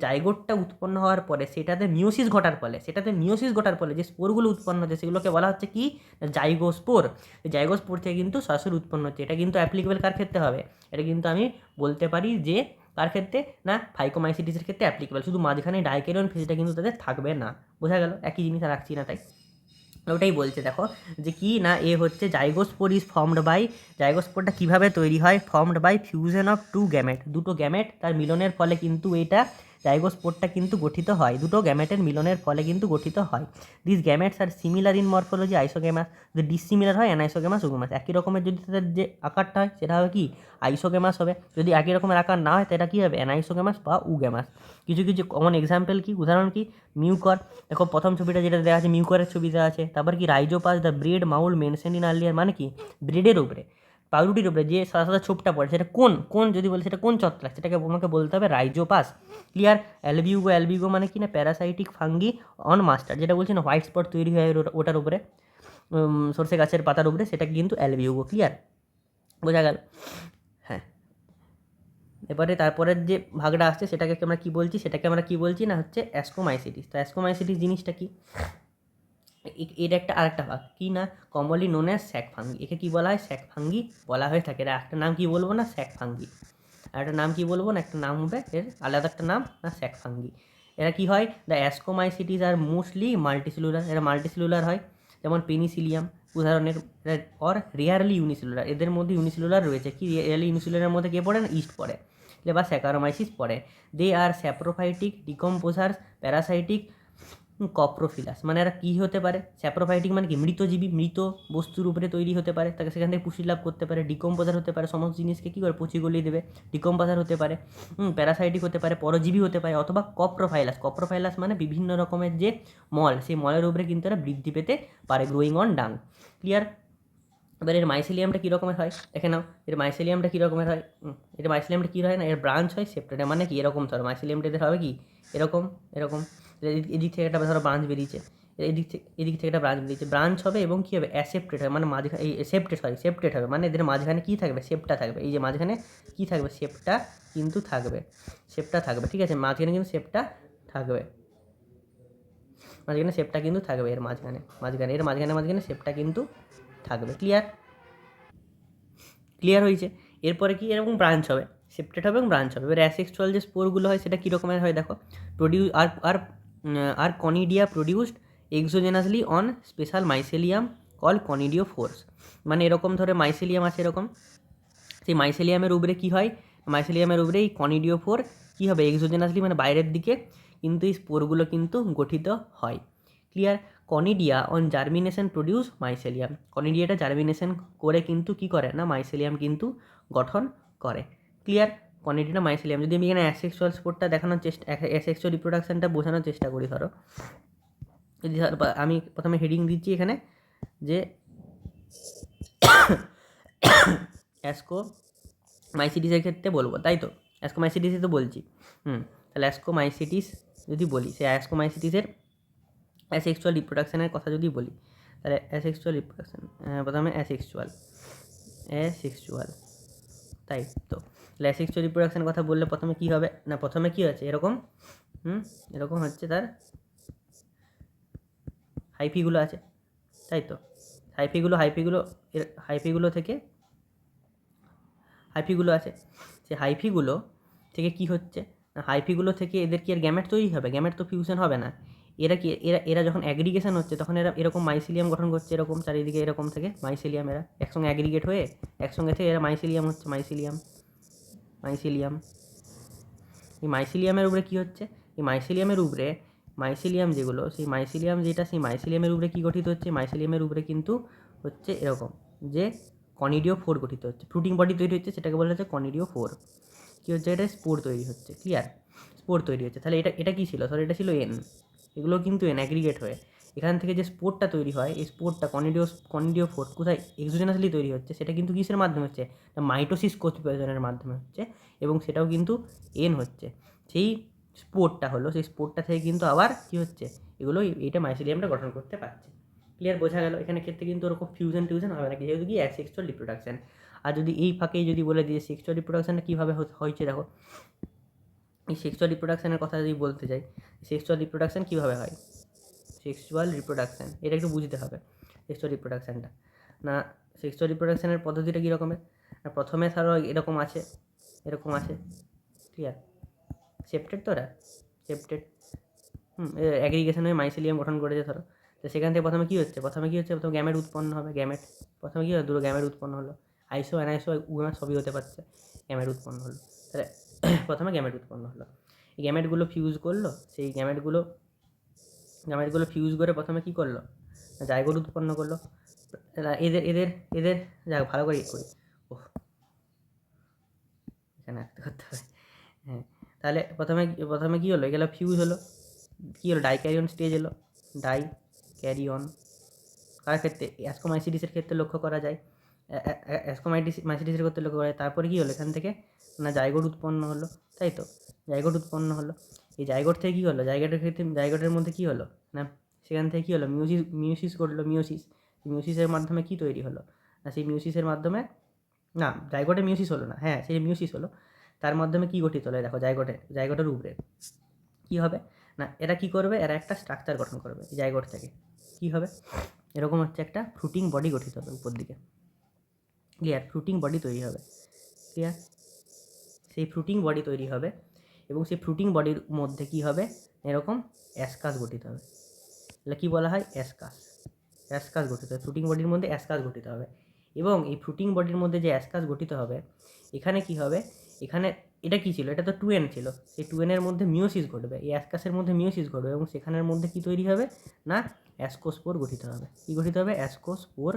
জাইগোটটা উৎপন্ন হওয়ার পরে সেটাতে মিওসিস ঘটার ফলে যে স্পোরগুলো উৎপন্ন হচ্ছে সেগুলোকে বলা হচ্ছে কি, জাইগোস্পোর। এই জাইগোস্পোর থেকে কিন্তু সরাসরি উৎপন্ন হচ্ছে। এটা কিন্তু অ্যাপ্লিকেবল কার ক্ষেত্রে হবে, এটা কিন্তু আমি বলতে পারি যে কার ক্ষেত্রে, না ফাইকোমাইসিটিসের ক্ষেত্রে অ্যাপ্লিকেবল, শুধু মাঝখানে ডাইক্যারিয়ন ফেজটা কিন্তু তাদের থাকবে না। বোঝা গেল? একই জিনিস আর রাখছি না তাই। ওটাই বলছে দেখো যে কি না এ হচ্ছে জাইগোস্পোর ইজ ফর্মড বাই, জাইগোস্পোরটা কীভাবে তৈরি হয়, formed by fusion of two gamete, দুটো গ্যামেট তার মিলনের ফলে কিন্তু এটা জাইগোস্পোরটা কিন্তু গঠিত হয়, দুটো গ্যামেটের মিলনের ফলে কিন্তু গঠিত হয়। This gametes are similar in morphology isogamous, যদি ডিসিমিলার হয় অ্যানাইসোগ্যামাস ওগ্যামাস, একই রকমের যদি তাদের যে আকারটা হয় সেটা হবে কি আইসোগ্যামাস হবে, যদি একই রকমের আকার না হয় সেটা কী হবে অ্যানাইসোগ্যামাস বা উগ্যামাস। কিছু কিছু কমন এক্সাম্পল কি, উদাহরণ কি, মিউকর, দেখো প্রথম ছবিটা যেটা দেওয়া আছে মিউকরের ছবি দেওয়া আছে, তারপর কি Rhizopus the bread mould mention in earlier, মানে কি ব্রেডের উপরে পাউরুটির উপরে যে সাদা সাদা ছোপটা পড়ে সেটা কোন কোন যদি বলে সেটা কোন ছত্রাক, সেটাকে আমাকে বলতে হবে রাইজোপাস। ক্লিয়ার। অ্যালবিউগো, অ্যালবিউগো মানে কি না প্যারাসাইটিক ফাঙ্গি অন মাস্টার, যেটা বলছি না হোয়াইট স্পট তৈরি হয় ওটার উপরে, সর্ষে গাছের পাতার উপরে, সেটা কিন্তু অ্যালবিউগো। ক্লিয়ার, বোঝা গেল? হ্যাঁ, এবারে তারপরের যে ভাগটা আসছে সেটাকে আমরা কী বলছি, সেটাকে আমরা কী বলছি না হচ্ছে অ্যাস্কোমাইসিটিস। তো অ্যাস্কোমাইসিটিস জিনিসটা কি, এর একটা আরেকটা ভাগ কি না commonly known as sac fungi, একে কী বলা হয় স্যাক ফাঙ্গি বলা হয়ে থাকে। এর একটা নাম কি বলবো না স্যাক ফাঙ্গি, আর একটা নাম কি বলবো না, একটা নাম হবে এর আলাদা একটা নাম না স্যাক ফাঙ্গি। এরা কি হয়, দ্য অ্যাস্কোমাইসিটিস আর মোস্টলি মাল্টিসেলুলার, এরা মাল্টিসেলুলার হয়, যেমন পেনিসিলিয়াম উদাহরণের, অর রেয়ারলি ইউনিসেলুলার, এদের মধ্যে ইউনিসেলুলার রয়েছে, কি রেয়ারলি ইউনিসেলুলারের মধ্যে কে পড়ে না ইস্ট পড়ে বা স্যাকারোমাইসিস পড়ে। দে আর স্যাপ্রোফাইটিক ডিকম্পোজার্স প্যারাসাইটিক কপ্রোফিলাস, মানে এরা কী হতে পারে, স্যাপ্রোফাইটিক মানে কি মৃতজীবী, মৃত বস্তুর উপরে তৈরি হতে পারে, তাকে সেখান থেকে পুষ্টি লাভ করতে পারে, ডিকম্পোজার হতে পারে, সমস্ত জিনিসকে কী করে পচি গলিয়ে দেবে, ডিকম্পোজার হতে পারে, প্যারাসাইটিক হতে পারে, পরজীবী হতে পারে, অথবা কপ্রোফাইলাস, কপ্রোফাইলাস মানে বিভিন্ন রকমের যে মল, সেই মলের উপরে কিন্তু এরা বৃদ্ধি পেতে পারে, গ্রোয়িং অন ডাং। ক্লিয়ার। এবার এর মাইসেলিয়ামটা কী রকমের হয় দেখে নাও, এর মাইসেলিয়ামটা কী রকমের হয়, এর মাইসেলিয়ামটা কী হয় না এর ব্রাঞ্চ হয় সেপ্টেটা, মানে কি এরকম ধরো মাইসেলিয়ামটা এদের হবে কি এরকম এরকম, এদিক থেকে একটা ধরো ব্রাঞ্চ বেরিয়েছে, এদিক থেকে একটা ব্রাঞ্চ বেরিয়েছে, ব্রাঞ্চ হবে এবং কী হবে অ্যাসেপ্টেড হবে, মানে মাঝখানে এই সেপ্টেড হবে, মানে এদের মাঝখানে কী থাকবে শেপটা থাকবে, এই যে মাঝখানে কী থাকবে শেপটা কিন্তু থাকবে, শেপটা থাকবে, ঠিক আছে, মাঝখানে কিন্তু শেপটা থাকবে, মাঝখানে শেপটা কিন্তু থাকবে, এর মাঝখানে এর মাঝখানে শেপটা কিন্তু থাকবে। ক্লিয়ার, ক্লিয়ার হয়েছে। এরপরে কি এরকম ব্রাঞ্চ হবে, সেপ্টেড হবে এবং ব্রাঞ্চ হবে। এবার অ্যাসেক্সুয়াল যে স্পোরগুলো হয় সেটা কী রকমের হয় দেখো, আর conidia produced exogenously on special mycelium call conidiophores, মানে এরকম ধরে মাইসেলিয়াম আছে এরকম, সেই মাইসেলিয়ামের উপরে কী হয়, মাইসেলিয়ামের উপরে এই কনিডিও ফোর কী হবে এক্সোজেনাসলি মানে বাইরের দিকে কিন্তু এই স্পোরগুলো কিন্তু গঠিত হয়। Clear. Conidia on germination produce mycelium, কনিডিয়াটা জার্মিনেশন করে কিন্তু কী করে না মাইসেলিয়াম কিন্তু গঠন করে। ক্লিয়ার। কনিডিয়া মাইসেলিয়াম, যদি আমি এখানে অ্যাসেক্সুয়াল স্পোরটা দেখানোর চেষ্টা, অ্যাসেক্সুয়াল রিপ্রোডাকশনটা বোঝানোর চেষ্টা করি, ধরো যদি আমি প্রথমে হেডিং দিচ্ছি এখানে যে অ্যাস্কোমাইসিটিসের ক্ষেত্রে বলবো, তাই তো অ্যাস্কোমাইসিটিসে তো বলছি, তাহলে অ্যাস্কোমাইসিটিস যদি বলি, সেই অ্যাস্কোমাইসিটিসের অ্যাসেক্সুয়াল রিপ্রোডাকশনের কথা যদি বলি, তাহলে অ্যাসেক্সুয়াল রিপ্রোডাকশন, প্রথমে অ্যাসেক্সুয়াল, তাই তো, তাহলে অ্যাসেক্সুয়াল রিপ্রোডাকশনের কথা বললে প্রথমে কী হবে না, প্রথমে কী হচ্ছে এরকম, এরকম হচ্ছে তার হাইফিগুলো আছে, তাই তো, হাইফিগুলো থেকে হাইফিগুলো আছে, সেই হাইফিগুলো থেকে কি হচ্ছে না, হাইফিগুলো থেকে এদের কি আর গ্যামেট তৈরি হবে, গ্যামেট তো ফিউশন হবে না, এরা কি এরা যখন অ্যাগ্রিগেশন হচ্ছে তখন এরা এরকম মাইসিলিয়াম গঠন করছে, এরকম চারিদিকে এরকম থেকে মাইসিলিয়াম, এরা একসঙ্গে অ্যাগ্রিগেট হয়ে একসঙ্গে থেকে এরা মাইসিলিয়াম হচ্ছে, মাইসিলিয়াম এই মাইসিলিয়ামের উপরে কী হচ্ছে, এই মাইসিলিয়ামের উপরে মাইসিলিয়াম যেগুলো, সেই মাইসিলিয়াম যেটা, সেই মাইসিলিয়ামের উপরে কী গঠিত হচ্ছে, মাইসিলিয়ামের উপরে কিন্তু হচ্ছে এরকম যে কনিডিও ফোর গঠিত হচ্ছে, ফ্রুটিং বডি তৈরি হচ্ছে, সেটাকে বলা হচ্ছে কনিডিও ফোর। কী হচ্ছে এটা স্পোর তৈরি হচ্ছে। ক্লিয়ার, স্পোর তৈরি হচ্ছে, তাহলে এটা কী ছিল, সরি এটা ছিল এন, এগুলো কিন্তু এন অ্যাগ্রিগেট হয়ে এখান থেকে যে স্পোরটা তৈরি হয়, এই স্পোরটা কনিডিও ফোর কোথায় এক্সোজেনাসলি তৈরি হচ্ছে, সেটা কিন্তু কিসের মাধ্যমে হচ্ছে, মাইটোসিস কোষ বিভাজনের মাধ্যমে হচ্ছে, এবং সেটাও কিন্তু এন হচ্ছে, সেই স্পোরটা হলো, সেই স্পোরটা থেকে কিন্তু আবার কী হচ্ছে এগুলো এইটা মাইসিলিয়ামটা গঠন করতে পারছে। ক্লিয়ার, বোঝা গেল। এখানে ক্ষেত্রে কিন্তু ওরকম ফিউশন হবে না, যেহেতু কি অ্যাসেক্সুয়াল রিপ্রোডাকশন। আর যদি এই ফাঁকেই যদি বলে দিয়ে সেক্সুয়াল রিপ্রোডাকশনটা কীভাবে হয়েছে দেখো, এই সেক্সুয়াল রিপ্রোডাকশনের কথা যদি বলতে যাই, সেক্সুয়াল রিপ্রোডাকশন কীভাবে হয়, সেক্সুয়াল রিপ্রোডাকশান এটা একটু বুঝতে হবে, সেক্সুয়াল রিপ্রোডাকশানটা না, সেক্সুয়াল রিপ্রোডাকশানের পদ্ধতিটা কী রকমের না, প্রথমে ধরো এরকম আছে, ক্লিয়ার, সেপ্টেড তো এরা সেপ্টেড, অ্যাগ্রিগেশন হয়ে মাইসিলিয়াম গঠন করেছে ধরো, তো সেখান থেকে প্রথমে কী হচ্ছে, প্রথমে গ্যামেট উৎপন্ন হবে, গ্যামেট প্রথমে কী হলো, দুটো গ্যামেট উৎপন্ন হলো, আইসো অ্যানাইসো গ্যামেট সবই হতে পারছে, গ্যামেট উৎপন্ন হলো। তাহলে প্রথমে গ্যামেট উৎপন্ন হলো, এই গ্যামেটগুলো ফিউজ করলো, সেই গ্যামেটগুলো ফিউজ করে প্রথমে কী করলো, জাইগোট উৎপন্ন করলো। এদের এদের এদের যাক ভালো করে করি, ওহ এখানে আঁকতে করতে হবে, হ্যাঁ। তাহলে প্রথমে কী হলো, এগুলো ফিউজ হলো, কী হলো, ডাইক্যারিয়ন স্টেজ এলো, ডাইক্যারিয়ন কার ক্ষেত্রে, অ্যাস্কোমাইসিডিসের ক্ষেত্রে লক্ষ্য করা যায়, অ্যাস্কোমাইসিডিসের ক্ষেত্রে লক্ষ্য করা যায়। তারপরে কী হলো, এখান থেকে না জাইগোট উৎপন্ন হলো, তাই তো, জাইগোট উৎপন্ন হলো। এই জাইগোট থেকে কী হলো, জাইগোটের ক্ষেত্রে জাইগোটের মধ্যে কী হলো না, সেখান থেকে কী হলো, মিওসিস ঘটলো, মিওসিসের মাধ্যমে কী তৈরি হলো না, সেই মিওসিসের মাধ্যমে না, জাইগোটে মিওসিস হলো না, হ্যাঁ সেই মিওসিস হলো, তার মাধ্যমে কী গঠিত হলো, দেখো জাইগোটের উপরে কী হবে না, এরা কী করবে, এরা একটা স্ট্রাকচার গঠন করবে, এই জাইগোট থেকে কী হবে, এরকম হচ্ছে একটা ফ্রুটিং বডি গঠিত হবে উপর দিকে, ক্লিয়ার, ফ্রুটিং বডি তৈরি হবে, ক্লিয়ার, সেই ফ্রুটিং বডি তৈরি হবে, এবং সেই ফ্রুটিং বডির মধ্যে কী হবে, এরকম অ্যাসকাস গঠিত হবে, তাহলে কী বলা হয়, অ্যাসকাস গঠিত হবে, ফ্রুটিং বডির মধ্যে অ্যাসকাস গঠিত হবে। এবং এই ফ্রুটিং বডির মধ্যে যে অ্যাসকাস গঠিত হবে, এখানে কি হবে, এখানে এটা কী ছিল, এটা তো 2N ছিল, সেই 2N-এর মধ্যে মিওসিস ঘটবে, এই অ্যাসকাসের মধ্যে মিওসিস ঘটবে, এবং সেখানের মধ্যে কী তৈরি হবে না, অ্যাসকোস্পোর গঠিত হবে, কী গঠিত হবে, অ্যাসকোস্পোর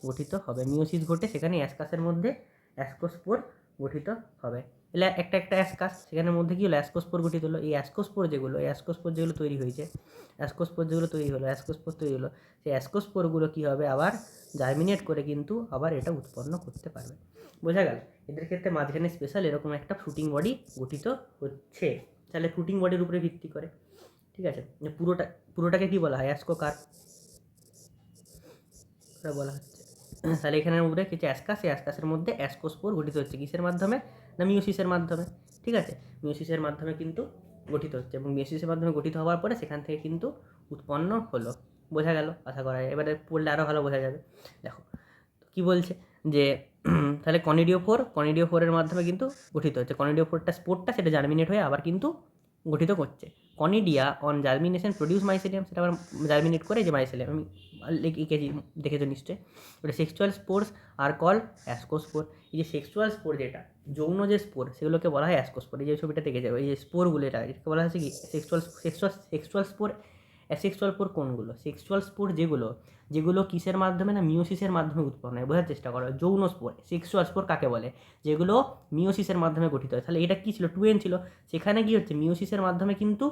গঠিত হবে, মিওসিস ঘটে সেখানে অ্যাসকাসের মধ্যে অ্যাসকোস্পোর গঠিত হবে। এলে একটা অ্যাসকাস, সেখানের মধ্যে কী হলো, অ্যাসকোস্পোর গঠিত হলো, এই অ্যাসকোস্পোর যেগুলো তৈরি হয়েছে, অ্যাসকোস্পোর তৈরি হলো, সেই অ্যাসকোস্পোরগুলো কী হবে, আবার জার্মিনেট করে কিন্তু আবার এটা উৎপন্ন করতে পারবে। বোঝা গেল, এদের ক্ষেত্রে মাঝখানে স্পেশাল এরকম একটা ফ্রুটিং বডি গঠিত হচ্ছে। তাহলে ফ্রুটিং বডির উপরে ভিত্তি করে, ঠিক আছে, পুরোটাকে কী বলা হয়, অ্যাসকোকার বলা হচ্ছে। তাহলে এখানের উপরে কিছু অ্যাসকাস, এই অ্যাসকাসের মধ্যে অ্যাসকোস্পোর গঠিত হচ্ছে কিসের মাধ্যমে না, মিওসিসের মাধ্যমে, ঠিক আছে, মিওসিসের মাধ্যমে কিন্তু গঠিত হচ্ছে, এবং মিওসিসের মাধ্যমে গঠিত হওয়ার পরে সেখান থেকে কিন্তু উৎপন্ন হলো। বোঝা গেল, আশা করা যায়, এবারে পড়লে আরও ভালো বোঝা যাবে। দেখো কী বলছে যে তাহলে কনিডিওফোরের মাধ্যমে কিন্তু গঠিত হচ্ছে, কনিডিওফোরটা স্পোরটা সেটা জার্মিনেট হয়ে আবার কিন্তু গঠিত করছে। Conidia on germination produce mycelium, সেটা আবার জার্মিনেট করে যে মাইসেলিয়াম, আমি লিখেছি, দেখেছো নিশ্চয়ই, ওটা সেক্সুয়াল স্পোর্স আর কল অ্যাসকোস্পোর। এই যে সেক্সুয়াল স্পোর, যেটা যৌন যে স্পোর, সেগুলোকে বলা হয় অ্যাসকোস্পোর। এই যে ছবিটা দেখে যাবে, এই যে স্পোরগুলো, এটাকে বলা হচ্ছে কি সেক্সুয়াল স্পোর। অ্যাসেক্সুয়াল স্পোর কোনগুলো, সেক্সুয়াল স্পোর যেগুলো কিসের মাধ্যমে না, মিওসিসের মাধ্যমে উৎপন্ন হয়, বোঝার চেষ্টা করো। যৌন স্পোর, সেক্সুয়াল স্পোর কাকে বলে, যেগুলো মিওসিসের মাধ্যমে গঠিত হয়। তাহলে এটা কী ছিল, 2N ছিল, সেখানে কী হচ্ছে, মিওসিসের মাধ্যমে কিন্তু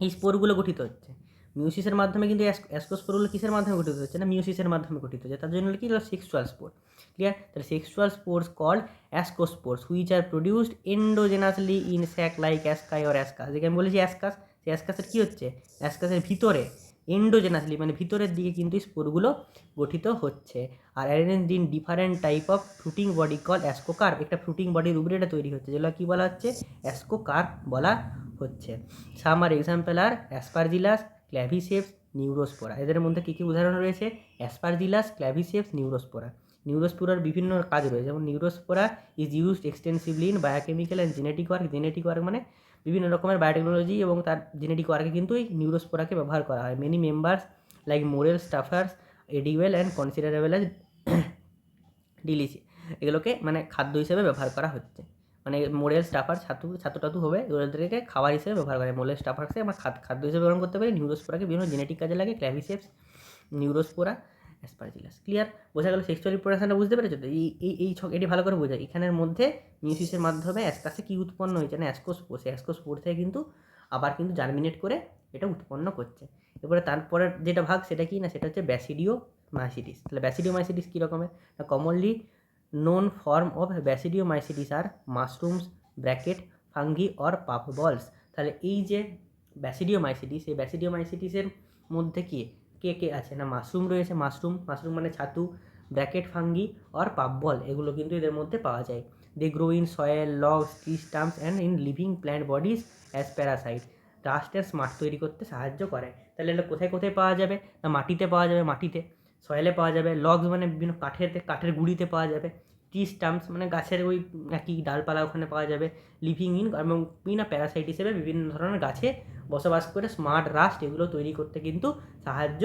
এই স্পোরগুলো গঠিত হচ্ছে, মিওসিসের মাধ্যমে কিন্তু অ্যাসকোস্পোরগুলো কিসের মাধ্যমে গঠিত হচ্ছে না, মিওসিসের মাধ্যমে গঠিত হচ্ছে, তার জন্য কি সেক্সুয়াল স্পোর, ক্লিয়ার। তাহলে sexual spores called ascospores which are produced endogenously in sac like asci or ascus. যেটা আমি বলেছি অ্যাসকাস, সেই অ্যাসকাসের কী হচ্ছে, অ্যাসকাসের ভিতরে এন্ডোজেনাসলি মানে ভিতরের দিকে কিন্তু স্পোরগুলো গঠিত হচ্ছে, are arranged in different type of fruiting body call ascocarp. একটা ফ্রুটিং বডির উপরে এটা তৈরি হচ্ছে, যেগুলো কী বলা হচ্ছে, অ্যাসকোকার্প বলা হচ্ছে। সামার এক্সাম্পল আর অ্যাসপারজিলাস, ক্ল্যাভিসেপস, নিউরোস্পোরা। এদের মধ্যে কী কী উদাহরণ রয়েছে, অ্যাসপারজিলাস, ক্ল্যাভিসেপস, নিউরোস্পোরা। নিউরোস্পোরার বিভিন্ন কাজ রয়েছে, যেমন Neurospora is used extensively in biochemical and genetic work মানে বিভিন্ন রকমের বায়োটেকনোলজি এবং তার জেনেটিক ওয়ার্কে কিন্তু এই নিউরোস্পোরাকে ব্যবহার করা হয়। Many members like morel stuffers edible and considerable as delicacy, এগুলোকে মানে খাদ্য হিসেবে ব্যবহার করা হচ্ছে, মানে মোরেল স্টাফার ছাতু হবে, ওদেরকে খাবার হিসেবে ব্যবহার করে। মোরেল স্টাফারকে আমরা খাদ্য হিসেবে ব্যবহার করতে পারি। নিউরোস্পোরাকে বিভিন্ন জেনেটিক কাজে লাগে, ক্ল্যাভিসেপস, নিউরোস্পোরা, অ্যাসপারজিলাস। ক্লিয়ার, বোঝা গেল সেক্সুয়াল রিপ্রোডাকশনটা, বুঝতে পেরেছো তো? এই এটি ভালো করে বোঝা, এখানের মধ্যে মিওসিসের মাধ্যমে অ্যাসকাসে কী উৎপন্ন হয়েছে না, অ্যাসকোস্পোর, সেই অ্যাসকোস্পোর থেকে কিন্তু আবার কিন্তু জার্মিনেট করে এটা উৎপন্ন করছে। এবারে তারপরের যেটা ভাগ সেটা কি না, সেটা হচ্ছে ব্যাসিডিওমাইসিটিস। তাহলে ব্যাসিডিওমাইসিটিস কীরকমের, commonly known form of basidiomycetes are mushrooms bracket fungi or puff balls. তাহলে এই যে ব্যাসিডিওমাইসিটিস, এই ব্যাসিডিওমাইসিটিসের মধ্যে কে আছে না, মাশরুম রয়েছে, মাশরুম মানে ছাতু, bracket fungi or puff ball, এগুলো কিন্তু এদের মধ্যে পাওয়া যায়। They grow in soil, logs, tree stumps and in living plant bodies as parasite. ডাস্টের স্মার্ট তৈরি করতে সাহায্য করে। তাহলে এটা কোথায় পাওয়া যাবে না, মাটিতে পাওয়া যাবে, মাটিতে, সয়েলে পাওয়া যাবে, লগস মানে বিভিন্ন কাঠের গুঁড়িতে পাওয়া যাবে, ট্রি স্টাম্পস মানে গাছের ওই একই ডালপালা ওখানে পাওয়া যাবে, লিভিং ইন এবং প্যারাসাইট হিসেবে বিভিন্ন ধরনের গাছে বসবাস করে স্মার্ট রাস্ট এগুলো তৈরি করতে কিন্তু সাহায্য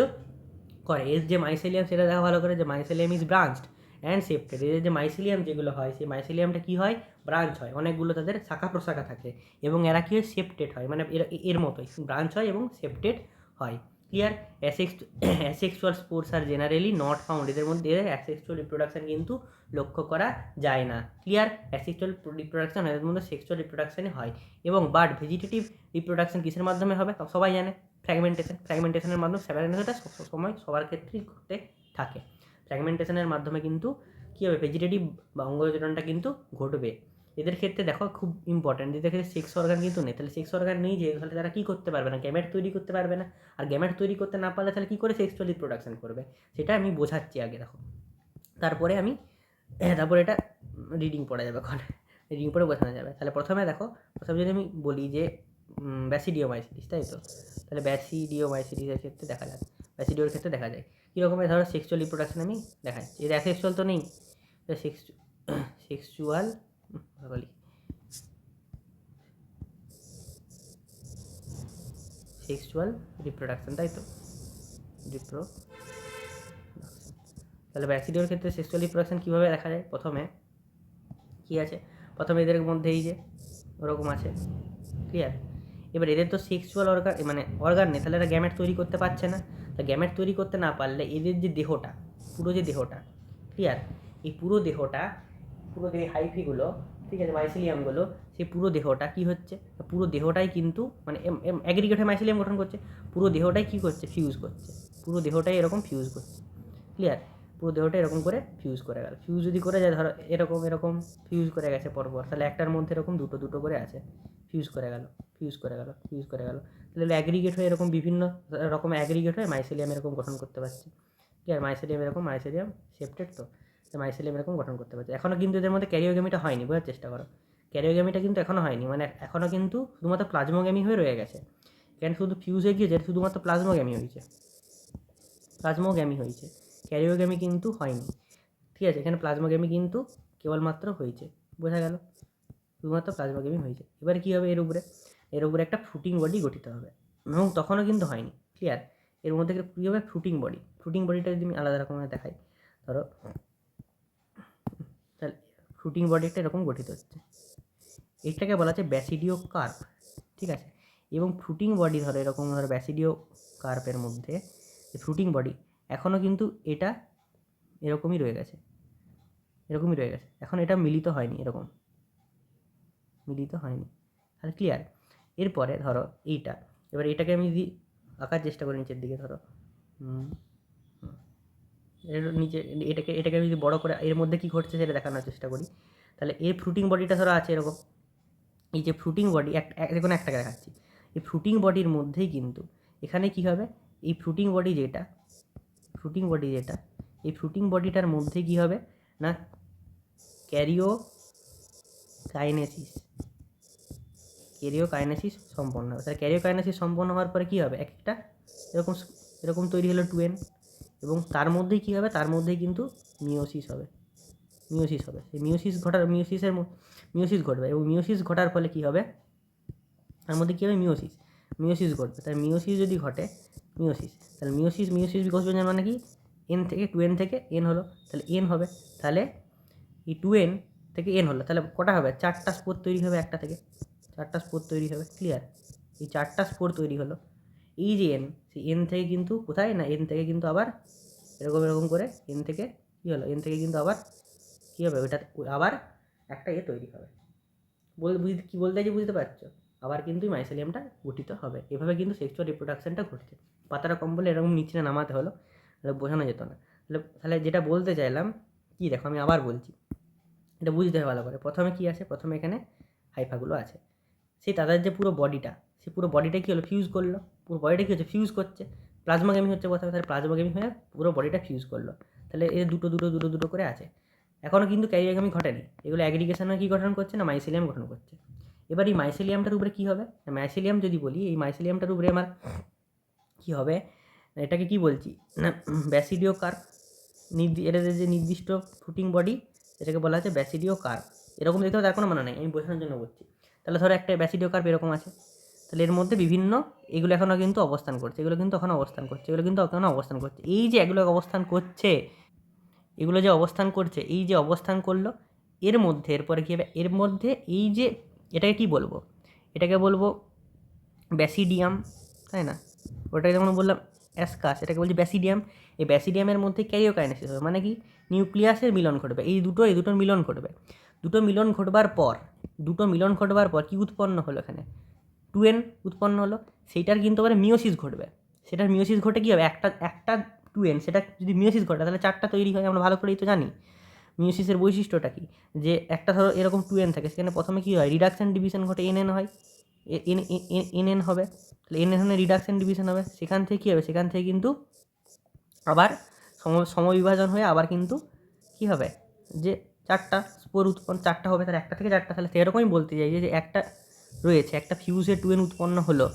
করে। এর যে মাইসেলিয়াম সেটা দেখা ভালো করে, যে মাইসেলিয়াম ইজ ব্রাঞ্চড অ্যান্ড সেপ্টেড। এদের যে মাইসেলিয়াম যেগুলো হয়, সেই মাইসেলিয়ামটা কী হয়, ব্রাঞ্চ হয়, অনেকগুলো তাদের শাখা প্রশাখা থাকে, এবং এরা কী হয়, সেপ্টেড হয়, মানে এর মতোই ব্রাঞ্চ হয় এবং সেপ্টেড হয়। Clear? Asexual spores are generally not found, এদের মধ্যে এদের অ্যাসেক্সুয়াল রিপ্রোডাকশন কিন্তু লক্ষ্য করা যায় না। ক্লিয়ার? অ্যাসেক্সুয়াল রিপ্রোডাকশন এদের মধ্যে সেক্সুয়াল রিপ্রোডাকশানই হয়। এবং বাট ভেজিটেটিভ রিপ্রোডাকশন কিসের মাধ্যমে হবে, সবাই জানে, ফ্র্যাগমেন্টেশনের মাধ্যমে। ফ্র্যাগমেন্টেশনটা সময় সবার ক্ষেত্রেই ঘটে থাকে। ফ্র্যাগমেন্টেশনের মাধ্যমে কিন্তু কী হবে, ভেজিটেটিভ বা অঙ্গজননটা কিন্তু ঘটবে। এদের ক্ষেত্রে দেখো খুব ইম্পর্ট্যান্ট, এদের ক্ষেত্রে সেক্স অর্গান কিন্তু নেই। তাহলে সেক্স অর্গান নেই যে, তাহলে তারা কী করতে পারবে না, গ্যামেট তৈরি করতে পারবে না। আর গ্যামেট তৈরি করতে না পারলে তাহলে কী করে সেক্সুয়াল রিপ্রোডাকশন করবে, সেটা আমি বোঝাচ্ছি আগে। দেখো তারপরে এটা রিডিং পড়া যাবে, রিডিং পড়ে বোঝানো যাবে। তাহলে প্রথমে যদি আমি বলি যে ব্যাসিডিওমাইসিটিস, তাই তো, তাহলে ব্যাসিডিওমাইসিটিসের ক্ষেত্রে দেখা যায়, ব্যাসিডিওর ক্ষেত্রে দেখা যায় কীরকমের, ধরো সেক্সুয়াল রিপ্রোডাকশন আমি দেখাচ্ছি। এর অ্যাসেক্সুয়াল তো নেই, সেক্সুয়াল বলি সেক্সুয়াল রিপ্রোডাকশন, তাই তো, তাহলে ব্যাসিডিওর ক্ষেত্রে সেক্সুয়াল রিপ্রোডাকশন কীভাবে দেখা যায়, প্রথমে কী আছে, প্রথমে এদের মধ্যে এই যে ওরকম আছে। ক্লিয়ার? এবার এদের তো সেক্সুয়াল অর্গান মানে অর্গান নেই, তাহলে এরা গ্যামেট তৈরি করতে পারছে না। তা গ্যামেট তৈরি করতে না পারলে এদের যে দেহটা, পুরো দেহটা, ক্লিয়ার, এই পুরো দেহ হাইফিগুলো, ঠিক আছে, মাইসিলিয়ামগুলো, সেই পুরো দেহটা কী হচ্ছে, পুরো দেহটাই কিন্তু মানে অ্যাগ্রিগেটে মাইসিলিয়াম গঠন করছে, পুরো দেহটাই কী করছে, ফিউজ করছে, পুরো দেহটাই এরকম ফিউজ করছে। ক্লিয়ার? পুরো দেহটা এরকম করে ফিউজ করে গেল। ফিউজ যদি করে যায়, ধরো এরকম ফিউজ করে গেছে পরপর, তাহলে একটার মধ্যে এরকম দুটো করে আছে, ফিউজ করে গেল। তাহলে অ্যাগ্রিগেট হয়ে এরকম বিভিন্ন রকম অ্যাগ্রিগেট হয়ে মাইসেলিয়াম এরকম গঠন করতে পারছে। ক্লিয়ার? মাইসেলিয়াম সেপ্টেড, তো মাইসেলিয়াম এরকম গঠন করতে পারছে। এখনও কিন্তু এদের মধ্যে ক্যারিওগ্যামিটা হয়নি, বোঝার চেষ্টা করো। ক্যারিওগ্যামিটা কিন্তু এখনও হয়নি, মানে এখনও কিন্তু শুধুমাত্র প্লাজমোগ্যামি হয়ে রয়ে গেছে। কেন শুধু ফিউজ হয়ে গিয়েছে, শুধুমাত্র প্লাজমোগ্যামি হয়েছে, ক্যারিওগ্যামি কিন্তু হয়নি। ঠিক আছে? এখানে প্লাজমোগ্যামি কিন্তু কেবলমাত্র হয়েছে, বোঝা গেল, শুধুমাত্র প্লাজমোগ্যামি হয়েছে। এবারে কী হবে, এর উপরে একটা ফ্রুটিং বডি গঠিত হবে, এবং তখনও কিন্তু হয়নি। ক্লিয়ার? এর মধ্যে কী হবে, ফ্রুটিং বডিটা যদি আমি আলাদা রকমের দেখাই, ধরো তাহলে ফ্রুটিং বডিটা এরকম গঠিত হচ্ছে, এইটাকে বলা হচ্ছে ব্যাসিডিও কার্প। ঠিক আছে? এবং ফ্রুটিং বডি এরকম ব্যাসিডিও কার্পের মধ্যে ফ্রুটিং বডি এখনও কিন্তু এটা এরকমই রয়ে গেছে, এখন এটা মিলিত হয়নি, তাহলে ক্লিয়ার? এরপরে ধরো এবার এটাকে আমি যদি আঁকার চেষ্টা করি নিচের দিকে, ধরো এর নিচে এটাকে আমি যদি বড়ো করে এর মধ্যে কী ঘটছে সেটা দেখানোর চেষ্টা করি, তাহলে এই ফ্রুটিং বডিটা ধরো আছে এরকম, এই যে ফ্রুটিং বডি কোনো একটাকে দেখাচ্ছি, এই ফ্রুটিং বডির মধ্যেই কিন্তু এখানে কী হবে, এই ফ্রুটিং বডি যেটা এই ফ্রুটিং বডিটার মধ্যে কী হবে না, ক্যারিওকাইনেসিস সম্পন্ন হবে। তাহলে ক্যারিওকাইনেসিস সম্পন্ন হওয়ার পরে কী হবে, একটা এরকম তৈরি হলো 2n, এবং তার মধ্যেই কী হবে, তার মধ্যেই কিন্তু মিওসিস হবে। সেই মিওসিস ঘটবে, এবং মিওসিস ঘটার ফলে কী হবে, তার মধ্যে কী হবে, মিওসিস ঘটবে। তাই মিওসিস যদি ঘটে, তাহলে মিওসিস বিকশন মানে কি, n থেকে n হলো, তাহলে n হবে, তাহলে এই 2n থেকে n হলো, তাহলে কটা হবে, 4টা স্পোর তৈরি হবে, একটা থেকে 4টা স্পোর তৈরি হবে। ক্লিয়ার? এই 4টা স্পোর তৈরি হলো, এই যে n, সেই n থেকে কিন্তু কোথায় না, n থেকে কিন্তু আবার এরকম করে n থেকে কী হলো, n থেকে কিন্তু আবার কী হবে, ওইটা আবার একটা তৈরি হবে। কী বলতে চাইছি বুঝতে পারছো? আবার কিন্তু মাইসেলিয়ামটা গঠিত হবে। এভাবে কিন্তু সেক্সুয়াল রিপ্রোডাকশনটা ঘটছে। পাতাটা কম বলে এরকম নিচে নামাতে হলো, তাহলে বোঝানো যেত না। তাহলে যেটা বলতে চাইলাম কি, দেখো আমি আবার বলছি, এটা বুঝতে হবে ভালো করে। প্রথমে কী আছে, প্রথমে এখানে হাইফাগুলো আছে, সেই তাদের যে পুরো বডিটা, সেই পুরো বডিটা কী হলো, ফিউজ করলো, পুরো বডিটা কী হচ্ছে, ফিউজ করছে, প্লাজমোগ্যামি হচ্ছে প্রথমে, তাহলে প্লাজমোগ্যামি হয়ে পুরো বডিটা ফিউজ করলো, তাহলে এর দুটো করে আছে। এখনও কিন্তু ক্যারিওগ্যামি ঘটেনি, এগুলো অ্যাগ্রিগেশনে কী গঠন করছে না, মাইসেলিয়াম গঠন করছে। এবার এই মাইসেলিয়ামটার উপরে কী হবে, মাইসেলিয়াম যদি বলি, এই মাইসেলিয়ামটার উপরে আমার কী হবে, এটাকে কি বলছি না, ব্যাসিডিও কার্প, এটাদের যে নির্দিষ্ট ফ্রুটিং বডি, এটাকে বলা হচ্ছে ব্যাসিডিও কার্প। এরকম দেখতে হবে তার কোনো মানে নেই, আমি বোঝানোর জন্য বলছি। তাহলে ধরো একটা ব্যাসিডিও কার্প এরকম আছে, তাহলে এর মধ্যে বিভিন্ন এগুলো এখনও কিন্তু অবস্থান করছে, এগুলো কিন্তু এখনও অবস্থান করছে, এগুলো কিন্তু এখনও অবস্থান করছে। এই যে এগুলো অবস্থান করছে, এগুলো যে অবস্থান করছে, এই যে অবস্থান করলো এর মধ্যে এরপরে কী হবে, এর মধ্যে এই যে এটাকে কি বলবো, এটাকে বলবো ব্যাসিডিয়াম, তাই না? ওটাকে যেমন বললাম অ্যাসকাস, এটাকে বলছি ব্যাসিডিয়াম। এই ব্যাসিডিয়ামের মধ্যে ক্যারিওকাইনেসিস হবে, মানে কি নিউক্লিয়াসের মিলন ঘটবে, এই দুটোর মিলন ঘটবে। দুটো মিলন ঘটবার পর কী উৎপন্ন হলো এখানে, 2N উৎপন্ন হলো, সেইটার কিন্তু আবার মিওসিস ঘটবে। সেটার মিওসিস ঘটে কী হবে, একটা 2N সেটা যদি মিওসিস ঘটে তাহলে 4টা তৈরি হয়, আমরা ভালো করেই তো জানি মিওসিসের বৈশিষ্ট্যটা কি, যে একটা ধরো এরকম 2N থাকে, সেখানে প্রথমে কী হয়, রিডাকশন ডিভিশন ঘটে, NN হয়, NN হবে, তাহলে NN রিডাকশন ডিভিশন হবে, সেখান থেকে কী হবে, সেখান থেকে কিন্তু আবার সমবিভাজন হয়ে আবার কিন্তু কী হবে, যে 4টা স্পোর উৎপন্ন, 4টা হবে, তাহলে 1টা থেকে 4টা, তাহলে সেরকমই বলতে চাই যে একটা রয়েছে, একটা ফিউজে 2N উৎপন্ন হলো,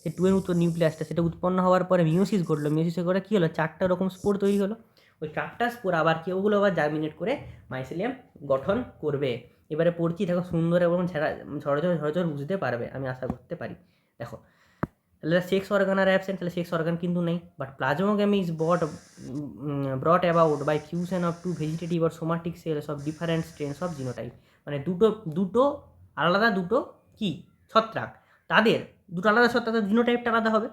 যে 2N নিউক্লিয়াসটা সেটা উৎপন্ন হওয়ার পরে মিওসিস ঘটলো, মিওসিসের করে কী হলো, 4টা এরকম স্পোর তৈরি হলো, ওই 4টা স্পোর আবার কি ওগুলো আবার জার্মিনেট করে মাইসেলিয়াম গঠন করবে। এবারে পড়ছি, দেখো সুন্দর এবং ঝরঝর বুঝতে পারবে, আমি আশা করতে পারি। দেখো তাহলে সেক্স অর্গান আর অ্যাবসেন্ট, তাহলে সেক্স অর্গান কিন্তু নেই, but plasmogamy is brought about by fusion of two vegetative or somatic cells of different strains of genotype. মানে দুটো আলাদা দুটো কি ছত্রাক, তাদের দুটো আলাদা ছত্রাক, তাদের জিনোটাইপটা আলাদা হবে,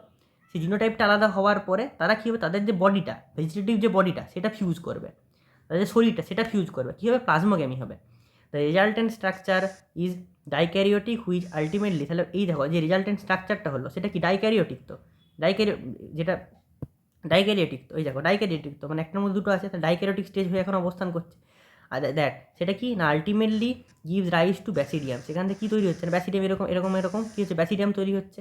সেই জিনোটাইপটা আলাদা হওয়ার পরে তারা কী হবে, তাদের যে বডিটা ভেজিটেটিভ যে বডিটা সেটা ফিউজ করবে, তাদের শরীরটা সেটা ফিউজ করবে, কী হবে, প্লাজমোগ্যামি হবে। The resultant structure is dikaryotic which ultimately, তাহলে এই দেখো যে রেজাল্টেন্ট স্ট্রাকচারটা হলো সেটা কি ডাইক্যারিওটিক, তো যেটা ডাইক্যারিওটিক, তো এই দেখো ডাইক্যারিওটিক, তো মানে একটার মধ্যে দুটো আছে, তাহলে ডাইক্যারিওটিক স্টেজ হয়ে এখন অবস্থান করছে। আর দ্যাট সেটা কি না, আলটিমেটলি গিভস রাইজ টু ব্যাসিডিয়াম, সেখান থেকে কী তৈরি হচ্ছে না, ব্যাসিডিয়াম এরকম কী হচ্ছে, ব্যাসিডিয়াম তৈরি হচ্ছে।